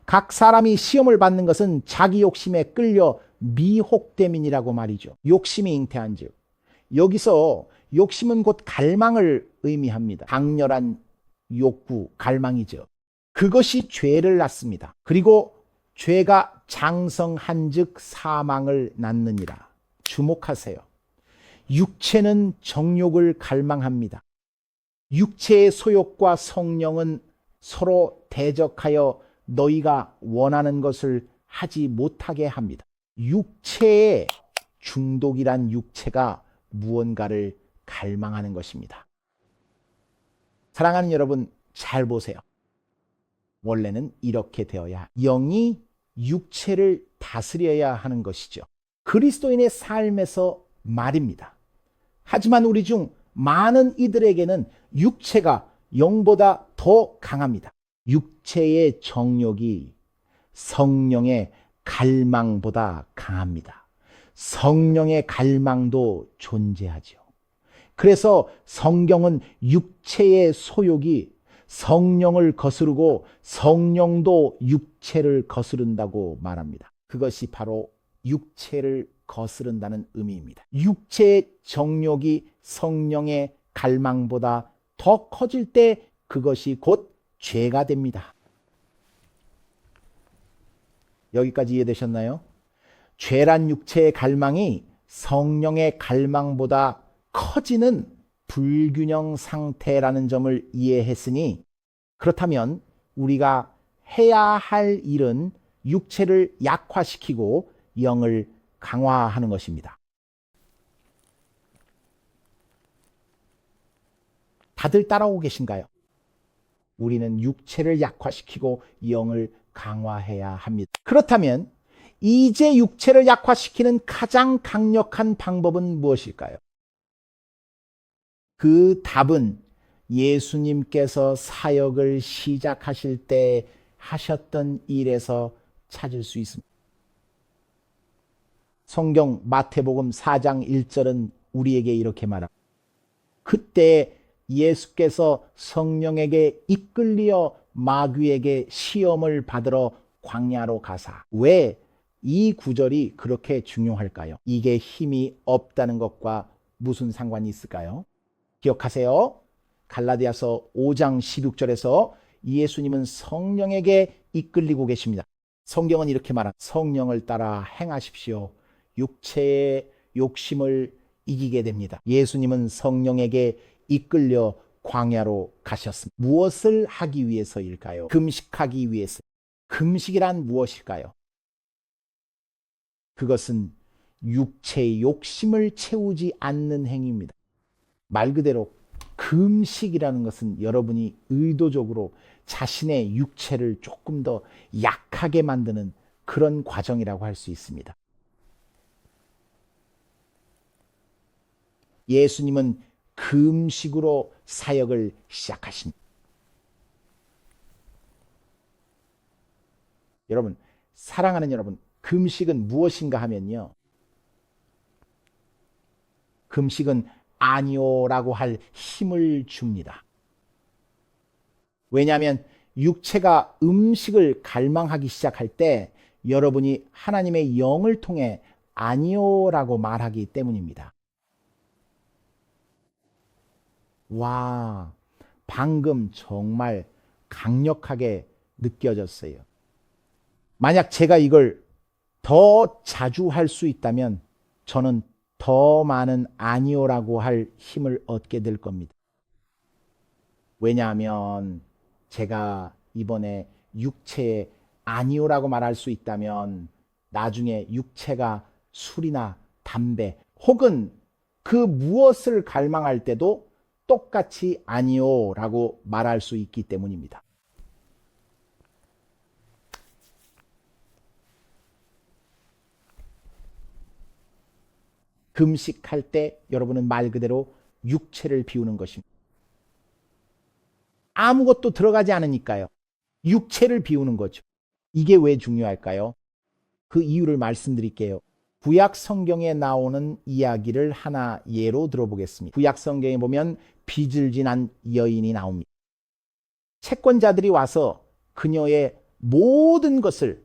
각 사람이 시험을 받는 것은 자기 욕심에 끌려 미혹됨이니라고 말이죠. 욕심이 잉태한 즉, 여기서 욕심은 곧 갈망을 의미합니다. 강렬한 욕구, 갈망이죠. 그것이 죄를 낳습니다. 그리고 죄가 장성한 즉 사망을 낳느니라. 주목하세요. 육체는 정욕을 갈망합니다. 육체의 소욕과 성령은 서로 대적하여 너희가 원하는 것을 하지 못하게 합니다. 육체의 중독이란 육체가 무언가를 갈망하는 것입니다. 사랑하는 여러분, 잘 보세요. 원래는 이렇게 되어야 영이 육체를 다스려야 하는 것이죠. 그리스도인의 삶에서 말입니다. 하지만 우리 중 많은 이들에게는 육체가 영보다 더 강합니다. 육체의 정욕이 성령의 갈망보다 강합니다. 성령의 갈망도 존재하죠. 그래서 성경은 육체의 소욕이 성령을 거스르고 성령도 육체를 거스른다고 말합니다. 그것이 바로 육체를 거스른다는 의미입니다. 육체의 정욕이 성령의 갈망보다 더 커질 때 그것이 곧 죄가 됩니다. 여기까지 이해되셨나요? 죄란 육체의 갈망이 성령의 갈망보다 커지는 불균형 상태라는 점을 이해했으니, 그렇다면 우리가 해야 할 일은 육체를 약화시키고 영을 강화하는 것입니다. 다들 따라오고 계신가요? 우리는 육체를 약화시키고 영을 강화해야 합니다. 그렇다면 이제 육체를 약화시키는 가장 강력한 방법은 무엇일까요? 그 답은 예수님께서 사역을 시작하실 때 하셨던 일에서 찾을 수 있습니다. 성경 마태복음 4장 1절은 우리에게 이렇게 말합니다. 그때 예수께서 성령에게 이끌려 마귀에게 시험을 받으러 광야로 가사. 왜 이 구절이 그렇게 중요할까요? 이게 힘이 없다는 것과 무슨 상관이 있을까요? 기억하세요. 갈라디아서 5장 16절에서 예수님은 성령에게 이끌리고 계십니다. 성경은 이렇게 말합니다. 성령을 따라 행하십시오. 육체의 욕심을 이기게 됩니다. 예수님은 성령에게 이끌려 광야로 가셨습니다. 무엇을 하기 위해서일까요? 금식하기 위해서. 금식이란 무엇일까요? 그것은 육체의 욕심을 채우지 않는 행위입니다. 말 그대로 금식이라는 것은 여러분이 의도적으로 자신의 육체를 조금 더 약하게 만드는 그런 과정이라고 할 수 있습니다. 예수님은 금식으로 사역을 시작하십니다. 여러분, 사랑하는 여러분, 금식은 무엇인가 하면요. 금식은 아니오라고 할 힘을 줍니다. 왜냐하면 육체가 음식을 갈망하기 시작할 때 여러분이 하나님의 영을 통해 아니오라고 말하기 때문입니다. 와, 방금 정말 강력하게 느껴졌어요. 만약 제가 이걸 더 자주 할 수 있다면 저는 더 많은 아니오라고 할 힘을 얻게 될 겁니다. 왜냐하면 제가 이번에 육체에 아니오라고 말할 수 있다면 나중에 육체가 술이나 담배 혹은 그 무엇을 갈망할 때도 똑같이 아니오라고 말할 수 있기 때문입니다. 금식할 때 여러분은 말 그대로 육체를 비우는 것입니다. 아무것도 들어가지 않으니까요. 육체를 비우는 거죠. 이게 왜 중요할까요? 그 이유를 말씀드릴게요. 구약 성경에 나오는 이야기를 하나 예로 들어보겠습니다. 구약 성경에 보면 빚을 지난 여인이 나옵니다. 채권자들이 와서 그녀의 모든 것을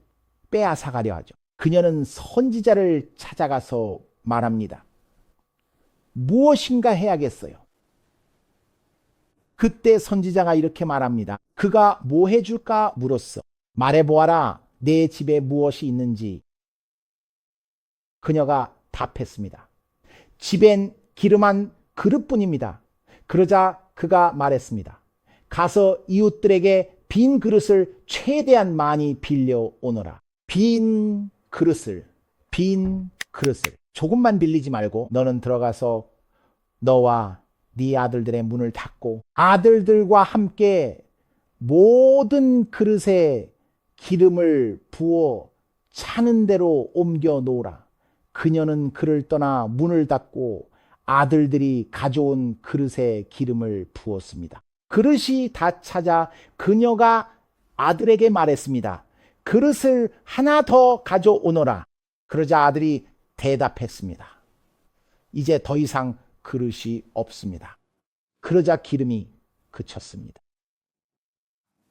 빼앗아가려 하죠. 그녀는 선지자를 찾아가서 말합니다. 무엇인가 해야겠어요. 그때 선지자가 이렇게 말합니다. 그가 뭐 해줄까 물었어. 말해보아라. 내 집에 무엇이 있는지. 그녀가 답했습니다. 집엔 기름 한 그릇뿐입니다. 그러자 그가 말했습니다. 가서 이웃들에게 빈 그릇을 최대한 많이 빌려 오너라. 빈 그릇을 조금만 빌리지 말고 너는 들어가서 너와 네 아들들의 문을 닫고 아들들과 함께 모든 그릇에 기름을 부어 차는 대로 옮겨 놓으라. 그녀는 그를 떠나 문을 닫고 아들들이 가져온 그릇에 기름을 부었습니다. 그릇이 다 찾아 그녀가 아들에게 말했습니다. 그릇을 하나 더 가져오너라. 그러자 아들이 대답했습니다. 이제 더 이상 그릇이 없습니다. 그러자 기름이 그쳤습니다.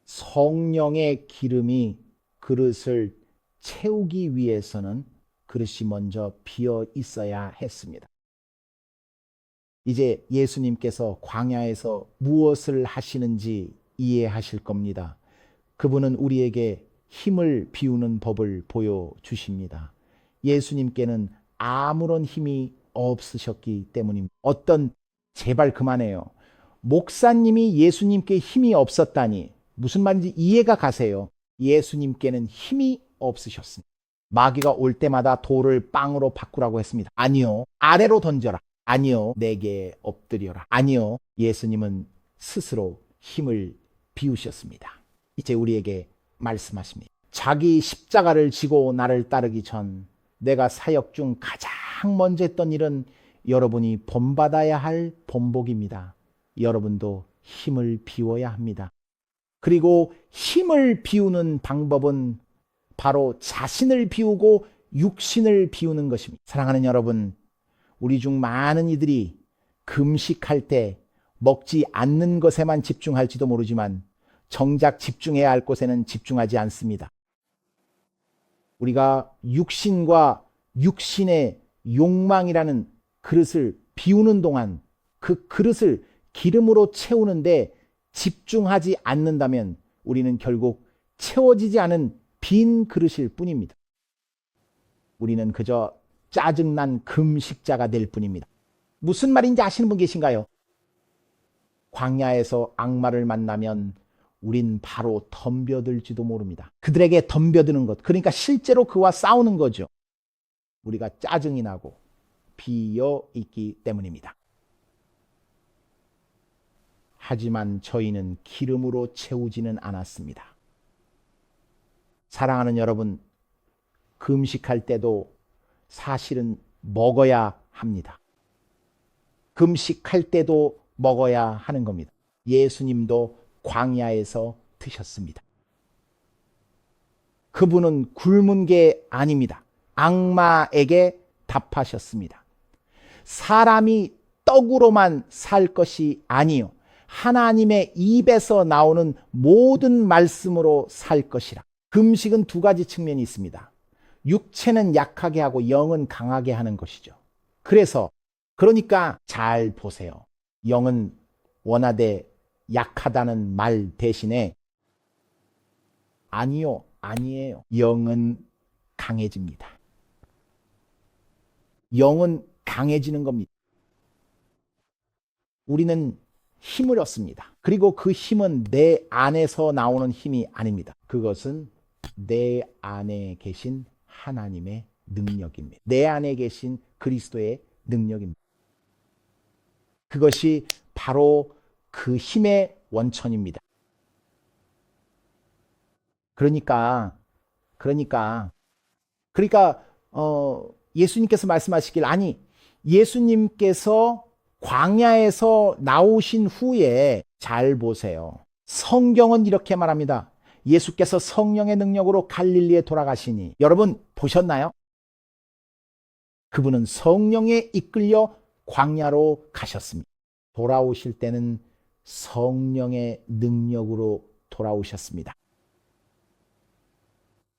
성령의 기름이 그릇을 채우기 위해서는 그릇이 먼저 비어 있어야 했습니다. 이제 예수님께서 광야에서 무엇을 하시는지 이해하실 겁니다. 그분은 우리에게 힘을 비우는 법을 보여주십니다. 예수님께는 아무런 힘이 없으셨기 때문입니다. 제발 그만해요. 목사님이 예수님께 힘이 없었다니 무슨 말인지 이해가 가세요. 예수님께는 힘이 없으셨습니다. 마귀가 올 때마다 돌을 빵으로 바꾸라고 했습니다. 아니요. 아래로 던져라. 아니요. 내게 엎드려라. 아니요. 예수님은 스스로 힘을 비우셨습니다. 이제 우리에게 말씀하십니다. 자기 십자가를 지고 나를 따르기 전 내가 사역 중 가장 먼저 했던 일은 여러분이 본받아야 할 본복입니다. 여러분도 힘을 비워야 합니다. 그리고 힘을 비우는 방법은 바로 자신을 비우고 육신을 비우는 것입니다. 사랑하는 여러분, 우리 중 많은 이들이 금식할 때 먹지 않는 것에만 집중할지도 모르지만 정작 집중해야 할 곳에는 집중하지 않습니다. 우리가 육신과 육신의 욕망이라는 그릇을 비우는 동안 그 그릇을 기름으로 채우는데 집중하지 않는다면 우리는 결국 채워지지 않은 빈 그릇일 뿐입니다. 우리는 그저 짜증난 금식자가 될 뿐입니다. 무슨 말인지 아시는 분 계신가요? 광야에서 악마를 만나면 우린 바로 덤벼들지도 모릅니다. 그들에게 덤벼드는 것, 그러니까 실제로 그와 싸우는 거죠. 우리가 짜증이 나고 비어 있기 때문입니다. 하지만 저희는 기름으로 채우지는 않았습니다. 사랑하는 여러분, 금식할 때도 사실은 먹어야 합니다. 금식할 때도 먹어야 하는 겁니다. 예수님도 광야에서 드셨습니다. 그분은 굶은 게 아닙니다. 악마에게 답하셨습니다. 사람이 떡으로만 살 것이 아니요 하나님의 입에서 나오는 모든 말씀으로 살 것이라. 금식은 두 가지 측면이 있습니다. 육체는 약하게 하고 영은 강하게 하는 것이죠. 그러니까 잘 보세요. 영은 원하되 약하다는 말 대신에 아니에요. 영은 강해집니다. 영은 강해지는 겁니다. 우리는 힘을 얻습니다. 그리고 그 힘은 내 안에서 나오는 힘이 아닙니다. 그것은 내 안에 계신 하나님의 능력입니다. 내 안에 계신 그리스도의 능력입니다. 그것이 바로 그 힘의 원천입니다. 그러니까 예수님께서 말씀하시길, 아니, 예수님께서 광야에서 나오신 후에 잘 보세요. 성경은 이렇게 말합니다. 예수께서 성령의 능력으로 갈릴리에 돌아가시니, 여러분 보셨나요? 그분은 성령에 이끌려 광야로 가셨습니다. 돌아오실 때는 성령의 능력으로 돌아오셨습니다.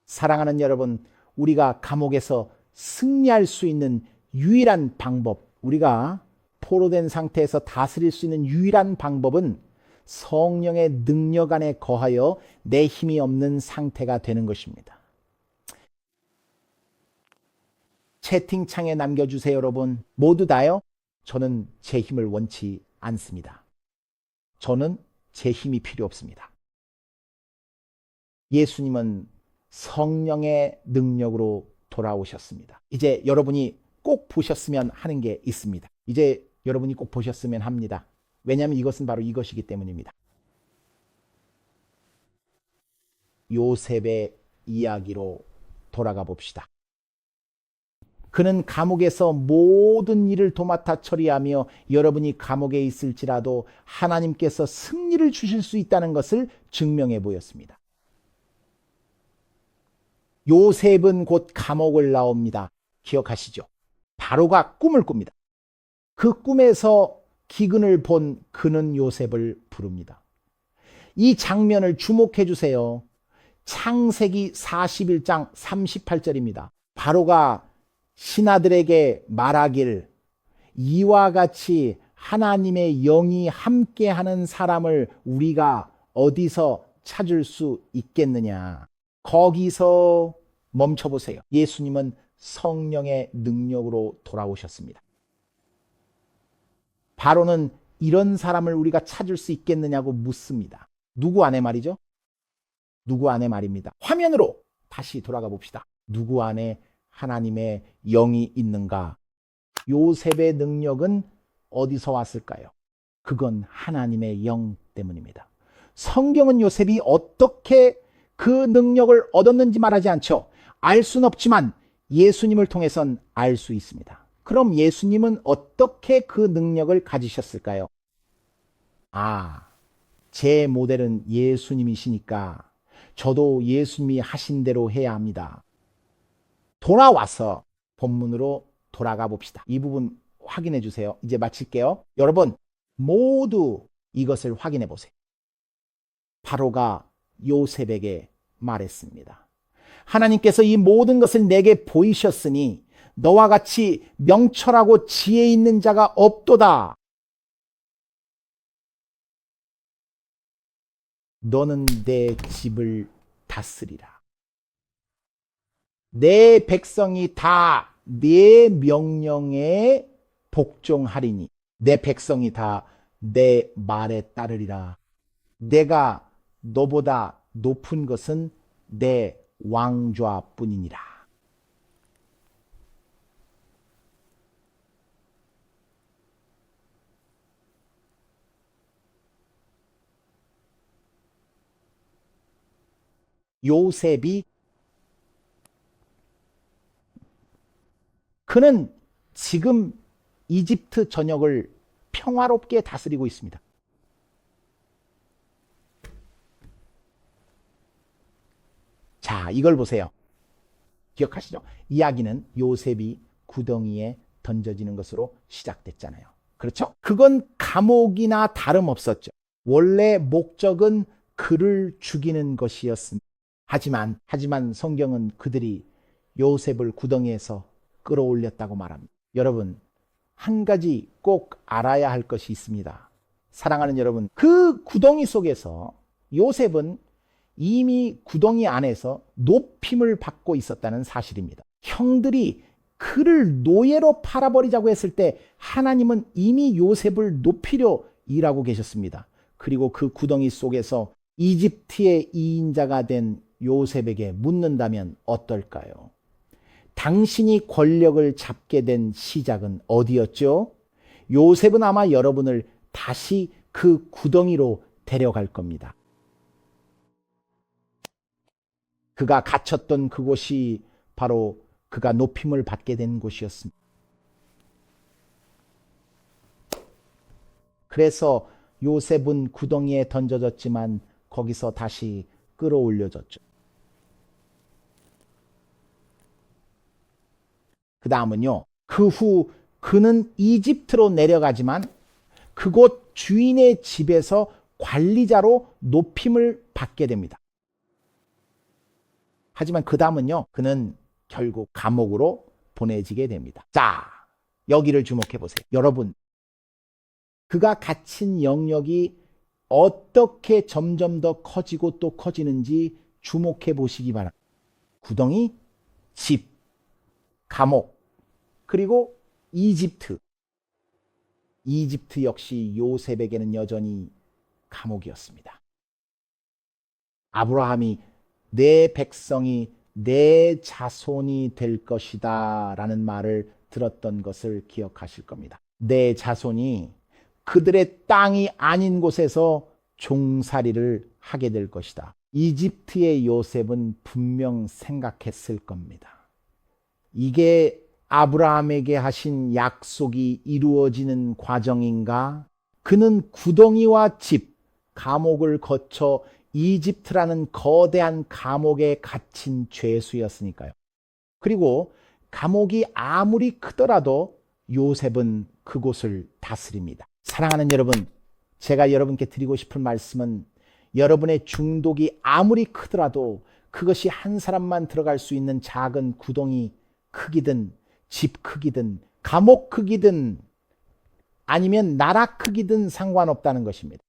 사랑하는 여러분, 우리가 감옥에서 승리할 수 있는 유일한 방법, 우리가 포로된 상태에서 다스릴 수 있는 유일한 방법은 성령의 능력 안에 거하여 내 힘이 없는 상태가 되는 것입니다. 채팅창에 남겨주세요, 여러분. 모두 다요? 저는 제 힘을 원치 않습니다. 저는 제 힘이 필요 없습니다. 예수님은 성령의 능력으로 돌아오셨습니다. 이제 여러분이 꼭 보셨으면 하는 게 있습니다. 이제 여러분이 꼭 보셨으면 합니다. 왜냐하면 이것은 바로 이것이기 때문입니다. 요셉의 이야기로 돌아가 봅시다. 그는 감옥에서 모든 일을 도맡아 처리하며 여러분이 감옥에 있을지라도 하나님께서 승리를 주실 수 있다는 것을 증명해 보였습니다. 요셉은 곧 감옥을 나옵니다. 기억하시죠? 바로가 꿈을 꿉니다. 그 꿈에서 기근을 본 그는 요셉을 부릅니다. 이 장면을 주목해 주세요. 창세기 41장 38절입니다. 바로가 신하들에게 말하길, 이와 같이 하나님의 영이 함께하는 사람을 우리가 어디서 찾을 수 있겠느냐. 거기서 멈춰보세요. 예수님은 성령의 능력으로 돌아오셨습니다. 바로는 이런 사람을 우리가 찾을 수 있겠느냐고 묻습니다. 누구 안에 말이죠? 누구 안에 말입니다. 화면으로 다시 돌아가 봅시다. 누구 안에 하나님의 영이 있는가? 요셉의 능력은 어디서 왔을까요? 그건 하나님의 영 때문입니다. 성경은 요셉이 어떻게 그 능력을 얻었는지 말하지 않죠. 알 수는 없지만 예수님을 통해선 알 수 있습니다. 그럼 예수님은 어떻게 그 능력을 가지셨을까요? 제 모델은 예수님이시니까 저도 예수님이 하신 대로 해야 합니다. 돌아와서 본문으로 돌아가 봅시다. 이 부분 확인해 주세요. 이제 마칠게요. 여러분, 모두 이것을 확인해 보세요. 바로가 요셉에게 말했습니다. 하나님께서 이 모든 것을 내게 보이셨으니 너와 같이 명철하고 지혜 있는 자가 없도다. 너는 내 집을 다스리라. 내 백성이 다 내 명령에 복종하리니 내 백성이 다 내 말에 따르리라. 내가 너보다 높은 것은 내 왕좌뿐이니라. 요셉이 그는 지금 이집트 전역을 평화롭게 다스리고 있습니다. 자, 이걸 보세요. 기억하시죠? 이야기는 요셉이 구덩이에 던져지는 것으로 시작됐잖아요. 그렇죠? 그건 감옥이나 다름없었죠. 원래 목적은 그를 죽이는 것이었습니다. 하지만 성경은 그들이 요셉을 구덩이에서 끌어올렸다고 말합니다. 여러분, 한 가지 꼭 알아야 할 것이 있습니다. 사랑하는 여러분, 그 구덩이 속에서 요셉은 이미 구덩이 안에서 높임을 받고 있었다는 사실입니다. 형들이 그를 노예로 팔아버리자고 했을 때 하나님은 이미 요셉을 높이려 일하고 계셨습니다. 그리고 그 구덩이 속에서 이집트의 2인자가 된 요셉에게 묻는다면 어떨까요? 당신이 권력을 잡게 된 시작은 어디였죠? 요셉은 아마 여러분을 다시 그 구덩이로 데려갈 겁니다. 그가 갇혔던 그곳이 바로 그가 높임을 받게 된 곳이었습니다. 그래서 요셉은 구덩이에 던져졌지만 거기서 다시 끌어올려졌죠. 그 다음은요. 그 후 그는 이집트로 내려가지만 그곳 주인의 집에서 관리자로 높임을 받게 됩니다. 하지만 그 다음은요. 그는 결국 감옥으로 보내지게 됩니다. 자, 여기를 주목해 보세요. 여러분, 그가 갇힌 영역이 어떻게 점점 더 커지고 또 커지는지 주목해 보시기 바랍니다. 구덩이, 집, 감옥, 그리고 이집트. 이집트 역시 요셉에게는 여전히 감옥이었습니다. 아브라함이 내 백성이 내 자손이 될 것이다 라는 말을 들었던 것을 기억하실 겁니다. 내 자손이 그들의 땅이 아닌 곳에서 종살이를 하게 될 것이다. 이집트의 요셉은 분명 생각했을 겁니다. 이게 아브라함에게 하신 약속이 이루어지는 과정인가? 그는 구덩이와 집, 감옥을 거쳐 이집트라는 거대한 감옥에 갇힌 죄수였으니까요. 그리고 감옥이 아무리 크더라도 요셉은 그곳을 다스립니다. 사랑하는 여러분, 제가 여러분께 드리고 싶은 말씀은 여러분의 중독이 아무리 크더라도 그것이 한 사람만 들어갈 수 있는 작은 구덩이 크기든 집 크기든 감옥 크기든 아니면 나라 크기든 상관없다는 것입니다.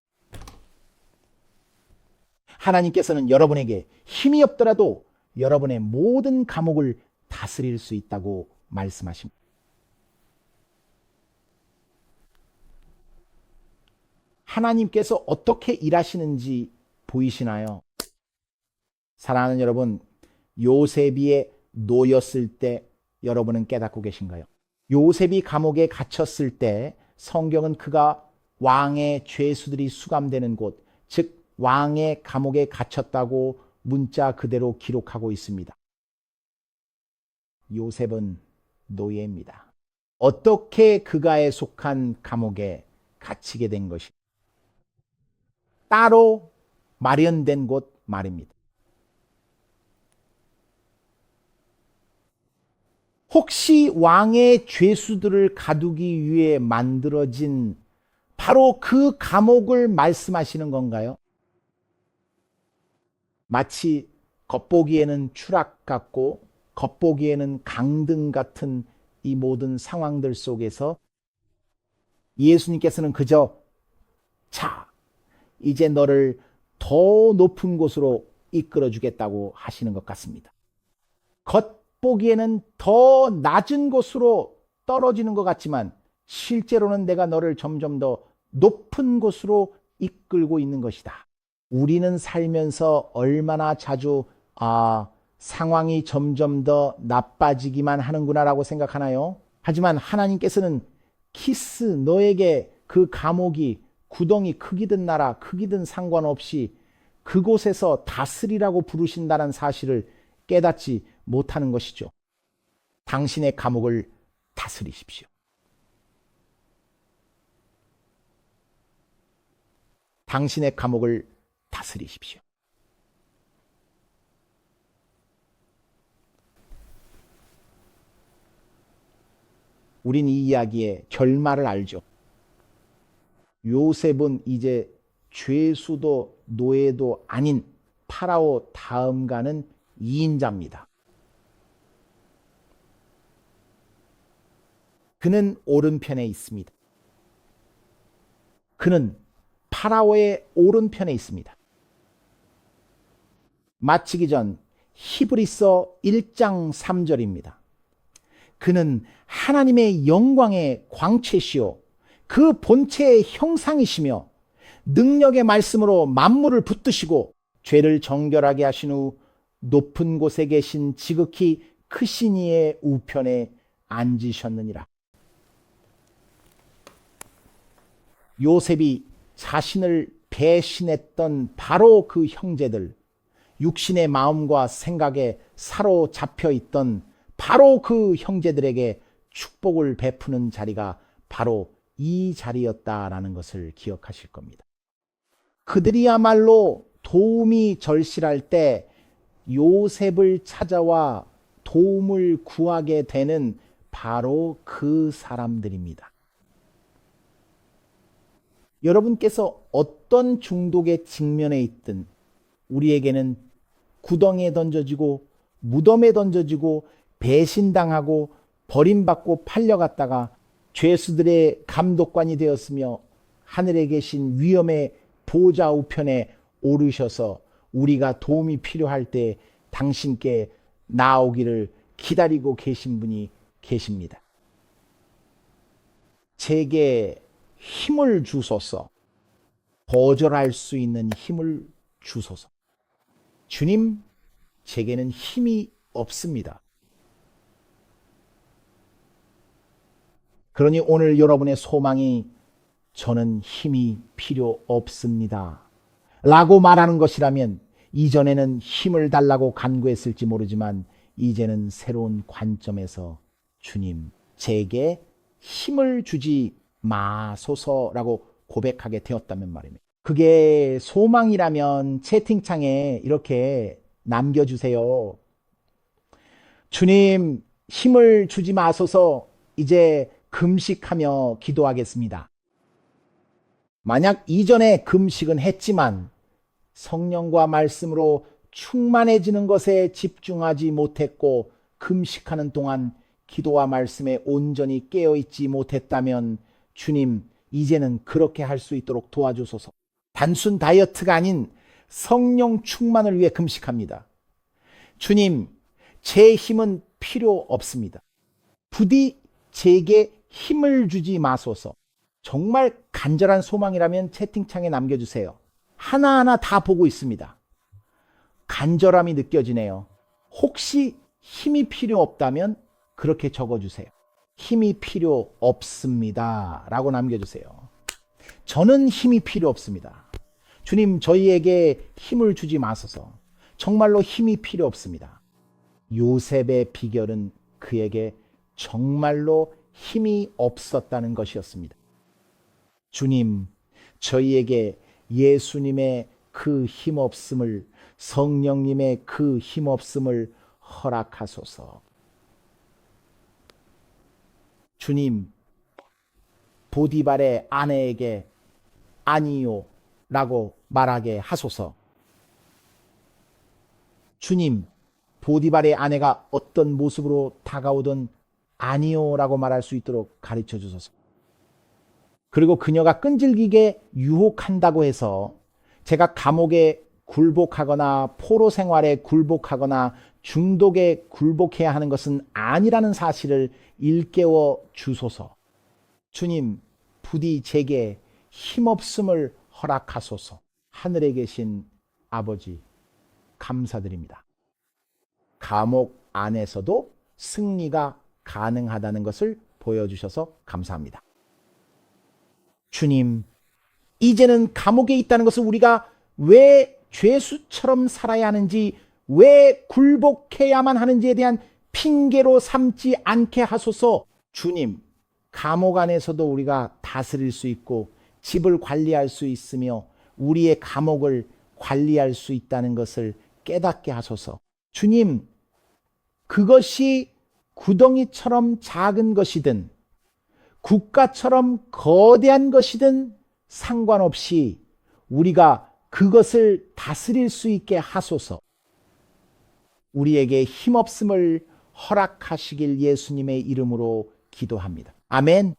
하나님께서는 여러분에게 힘이 없더라도 여러분의 모든 감옥을 다스릴 수 있다고 말씀하십니다. 하나님께서 어떻게 일하시는지 보이시나요? 사랑하는 여러분, 요셉이 놓였을 때 여러분은 깨닫고 계신가요? 요셉이 감옥에 갇혔을 때 성경은 그가 왕의 죄수들이 수감되는 곳, 즉 왕의 감옥에 갇혔다고 문자 그대로 기록하고 있습니다. 요셉은 노예입니다. 어떻게 그가에 속한 감옥에 갇히게 된 것이 따로 마련된 곳 말입니다. 혹시 왕의 죄수들을 가두기 위해 만들어진 바로 그 감옥을 말씀하시는 건가요? 마치 겉보기에는 추락 같고 겉보기에는 강등 같은 이 모든 상황들 속에서 예수님께서는 그저 자, 이제 너를 더 높은 곳으로 이끌어 주겠다고 하시는 것 같습니다. 겉보기에는 더 낮은 곳으로 떨어지는 것 같지만 실제로는 내가 너를 점점 더 높은 곳으로 이끌고 있는 것이다. 우리는 살면서 얼마나 자주 상황이 점점 더 나빠지기만 하는구나라고 생각하나요? 하지만 하나님께서는 키스 너에게 그 감옥이 구덩이 크기든 나라 크기든 상관없이 그곳에서 다스리라고 부르신다는 사실을 깨닫지 못하는 것이죠. 당신의 감옥을 다스리십시오. 당신의 감옥을 다스리십시오. 우린 이 이야기의 결말을 알죠. 요셉은 이제 죄수도 노예도 아닌 파라오 다음 가는 2인자입니다. 그는 오른편에 있습니다. 그는 파라오의 오른편에 있습니다. 마치기 전 히브리서 1장 3절입니다. 그는 하나님의 영광의 광채시요 그 본체의 형상이시며 능력의 말씀으로 만물을 붙드시고 죄를 정결하게 하신 후 높은 곳에 계신 지극히 크신 이의 우편에 앉으셨느니라. 요셉이 자신을 배신했던 바로 그 형제들, 육신의 마음과 생각에 사로잡혀 있던 바로 그 형제들에게 축복을 베푸는 자리가 바로 이 자리였다라는 것을 기억하실 겁니다. 그들이야말로 도움이 절실할 때 요셉을 찾아와 도움을 구하게 되는 바로 그 사람들입니다. 여러분께서 어떤 중독에 직면해 있든 우리에게는 구덩이에 던져지고 무덤에 던져지고 배신당하고 버림받고 팔려갔다가 죄수들의 감독관이 되었으며 하늘에 계신 위엄의 보좌 우편에 오르셔서 우리가 도움이 필요할 때 당신께 나오기를 기다리고 계신 분이 계십니다. 제게 힘을 주소서. 거절할 수 있는 힘을 주소서. 주님, 제게는 힘이 없습니다. 그러니 오늘 여러분의 소망이 저는 힘이 필요 없습니다 라고 말하는 것이라면 이전에는 힘을 달라고 간구했을지 모르지만 이제는 새로운 관점에서 주님, 제게 힘을 주지 마소서라고 고백하게 되었다면 말입니다. 그게 소망이라면 채팅창에 이렇게 남겨주세요. 주님, 힘을 주지 마소서. 이제 금식하며 기도하겠습니다. 만약 이전에 금식은 했지만 성령과 말씀으로 충만해지는 것에 집중하지 못했고 금식하는 동안 기도와 말씀에 온전히 깨어있지 못했다면 주님, 이제는 그렇게 할 수 있도록 도와주소서. 단순 다이어트가 아닌 성령 충만을 위해 금식합니다. 주님, 제 힘은 필요 없습니다. 부디 제게 힘을 주지 마소서. 정말 간절한 소망이라면 채팅창에 남겨주세요. 하나하나 다 보고 있습니다. 간절함이 느껴지네요. 혹시 힘이 필요 없다면 그렇게 적어주세요. 힘이 필요 없습니다 라고 남겨주세요. 저는 힘이 필요 없습니다. 주님, 저희에게 힘을 주지 마소서. 정말로 힘이 필요 없습니다. 요셉의 비결은 그에게 정말로 힘이 없었다는 것이었습니다. 주님, 저희에게 예수님의 그 힘없음을, 성령님의 그 힘없음을 허락하소서. 주님, 보디발의 아내에게 아니요 라고 말하게 하소서. 주님, 보디발의 아내가 어떤 모습으로 다가오든 아니요 라고 말할 수 있도록 가르쳐 주소서. 그리고 그녀가 끈질기게 유혹한다고 해서 제가 감옥에 굴복하거나 포로 생활에 굴복하거나 중독에 굴복해야 하는 것은 아니라는 사실을 일깨워 주소서. 주님, 부디 제게 힘없음을 허락하소서. 하늘에 계신 아버지, 감사드립니다. 감옥 안에서도 승리가 가능하다는 것을 보여주셔서 감사합니다. 주님, 이제는 감옥에 있다는 것을 우리가 왜 죄수처럼 살아야 하는지, 왜 굴복해야만 하는지에 대한 핑계로 삼지 않게 하소서. 주님, 감옥 안에서도 우리가 다스릴 수 있고 집을 관리할 수 있으며 우리의 감옥을 관리할 수 있다는 것을 깨닫게 하소서. 주님, 그것이 구덩이처럼 작은 것이든 국가처럼 거대한 것이든 상관없이 우리가 그것을 다스릴 수 있게 하소서. 우리에게 힘없음을 허락하시길 예수님의 이름으로 기도합니다. 아멘.